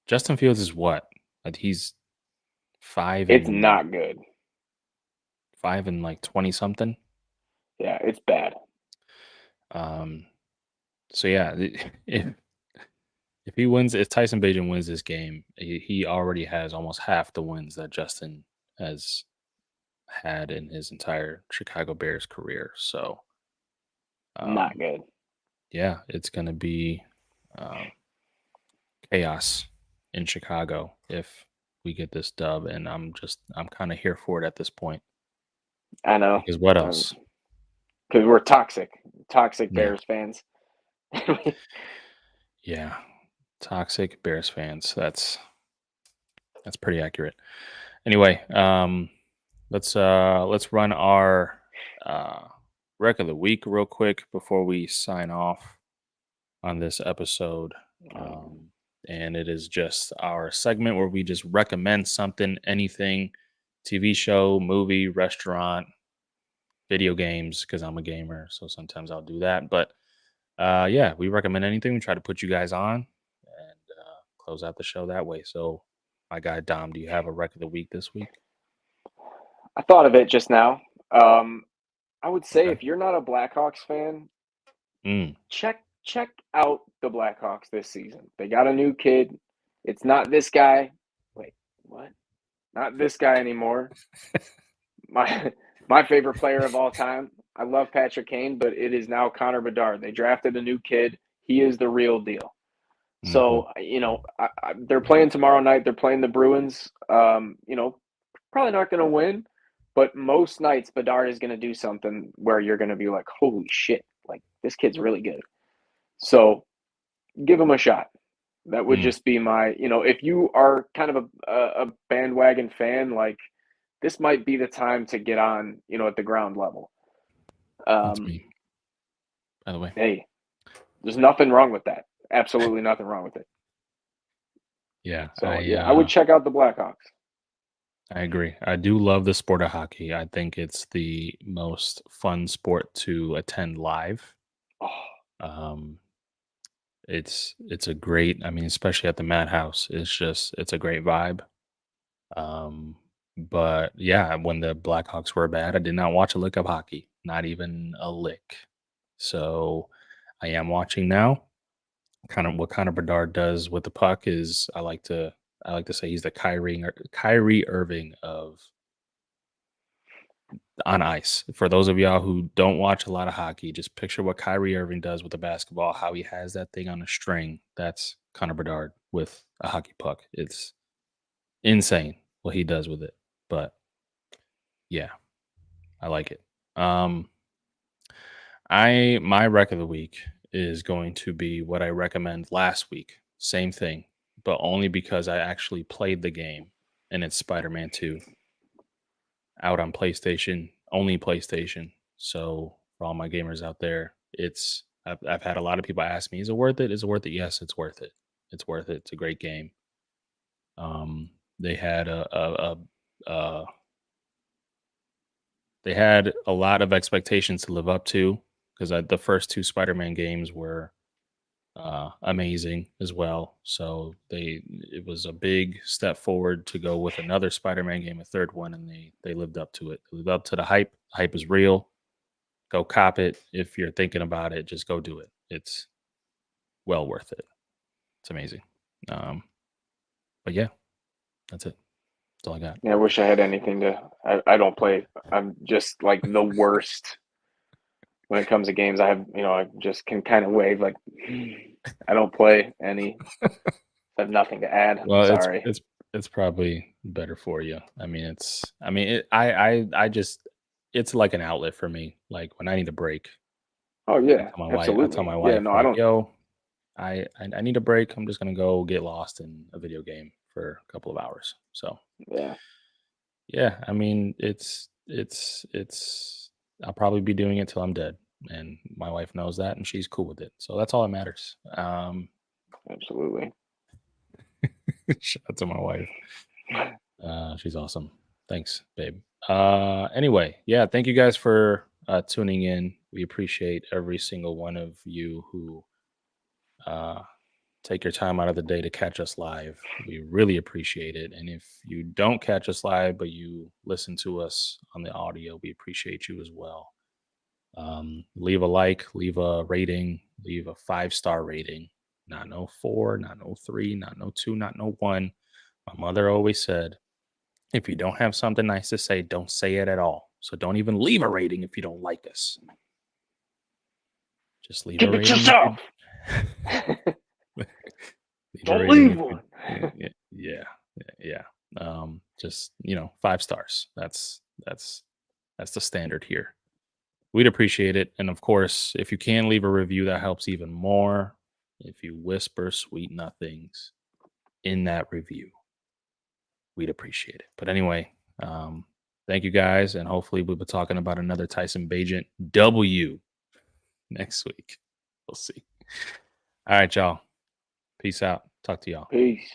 Justin Fields is what? Like he's 5 it's and not good. 20 something. Yeah, it's bad. Um so yeah, if Tyson Bagent wins this game, he already has almost half the wins that Justin has had in his entire Chicago Bears career. So, Not um, good. yeah, it's going to be um, chaos in Chicago if we get this dub, and I'm kind of here for it at this point I know. because what Because else? we're toxic Yeah, Bears fans. yeah, toxic Bears fans. That's pretty accurate. Anyway, let's run our uh, rec of the week real quick before we sign off on this episode. Um, and it is just our segment where we just recommend something, anything, TV show, movie, restaurant, video games, because I'm a gamer. So sometimes I'll do that. But yeah, we recommend anything. We try to put you guys on and close out the show that way. So, my guy Dom, do you have a rec of the week this week? I thought of it just now. Um, I would say Okay. if you're not a Blackhawks fan, Mm, check out the Blackhawks this season. They got a new kid. It's not this guy. Wait. what? Not this guy anymore. My my favorite player of all time. I love Patrick Kane, but it is now Connor Bedard. They drafted a new kid. He is the real deal. Hmm. So they're playing tomorrow night. They're playing the Bruins. Probably not going to win, but most nights Bedard is going to do something where you're going to be like, "Holy shit! Like this kid's really good." So give him a shot. That would Mm, just be my, if you are kind of a bandwagon fan, like this might be the time to get on, at the ground level. that's Um, me, by the way. hey, there's nothing wrong with that. Absolutely nothing wrong with it. Yeah, So yeah, I would check out the Blackhawks. I agree. I do love the sport of hockey. I think it's the most fun sport to attend live. Oh, Um, it's a great. I mean, especially at the Madhouse, it's a great vibe. Um, but yeah, when the Blackhawks were bad, I did not watch a lick of hockey, not even a lick. So I am watching now. Kind of what Connor Bedard does with the puck is I like to say he's the Kyrie Irving of on ice. For those of y'all who don't watch a lot of hockey, just picture what Kyrie Irving does with the basketball, how he has that thing on a string. That's Connor Bedard with a hockey puck. It's insane what he does with it. But yeah, I like it. My rec of the week is going to be what I recommend last week. Same thing, but only because I actually played the game and it's Spider-Man 2 out on PlayStation, only PlayStation. So for all my gamers out there, I've had a lot of people ask me, is it worth it? Is it worth it? Yes, it's worth it. It's worth it. It's a great game. They had a they had a lot of expectations to live up to because the first two Spider-Man games were amazing as well. So it was a big step forward to go with another Spider-Man game, a third one, and they lived up to it. They lived up to the hype. The hype is real. Go cop it. If you're thinking about it, just go do it. It's well worth it. It's amazing. Um, but yeah, that's it. That's all I got. yeah, I wish I had anything to. I don't play. I'm just like the worst when it comes to games. I just can kind of wave like I don't play any. I have nothing to add. I'm Well, sorry. it's probably better for you. I mean, I just it's like an outlet for me. Like when I need a break, Oh yeah, I tell absolutely. my Yeah, wife no, I like, don't. "Yo, I need a break. I'm just gonna go get lost in a video game for a couple of hours." So Yeah, yeah, I mean, I'll probably be doing it till I'm dead, and my wife knows that, and she's cool with it. So that's all that matters. absolutely. Shout out to my wife. She's awesome. Thanks, babe. Anyway, yeah, thank you guys for tuning in. We appreciate every single one of you who uh, take your time out of the day to catch us live. We really appreciate it. And if you don't catch us live, but you listen to us on the audio, we appreciate you as well. Leave a like, leave a rating, leave a 5-star rating. Not no 4, not no 3, not no 2, not no 1. My mother always said, if you don't have something nice to say, don't say it at all. So don't even leave a rating if you don't like us. Just leave a Keep it rating if yourself. you leave a Don't rating leave if you one. yeah, yeah. Just 5 stars. That's the standard here. We'd appreciate it. And of course, if you can leave a review, that helps even more. If you whisper sweet nothings in that review, we'd appreciate it. But anyway, thank you guys. And hopefully we'll be talking about another Tyson Bagent W next week. We'll see. All right, y'all. Peace out. Talk to y'all. Peace.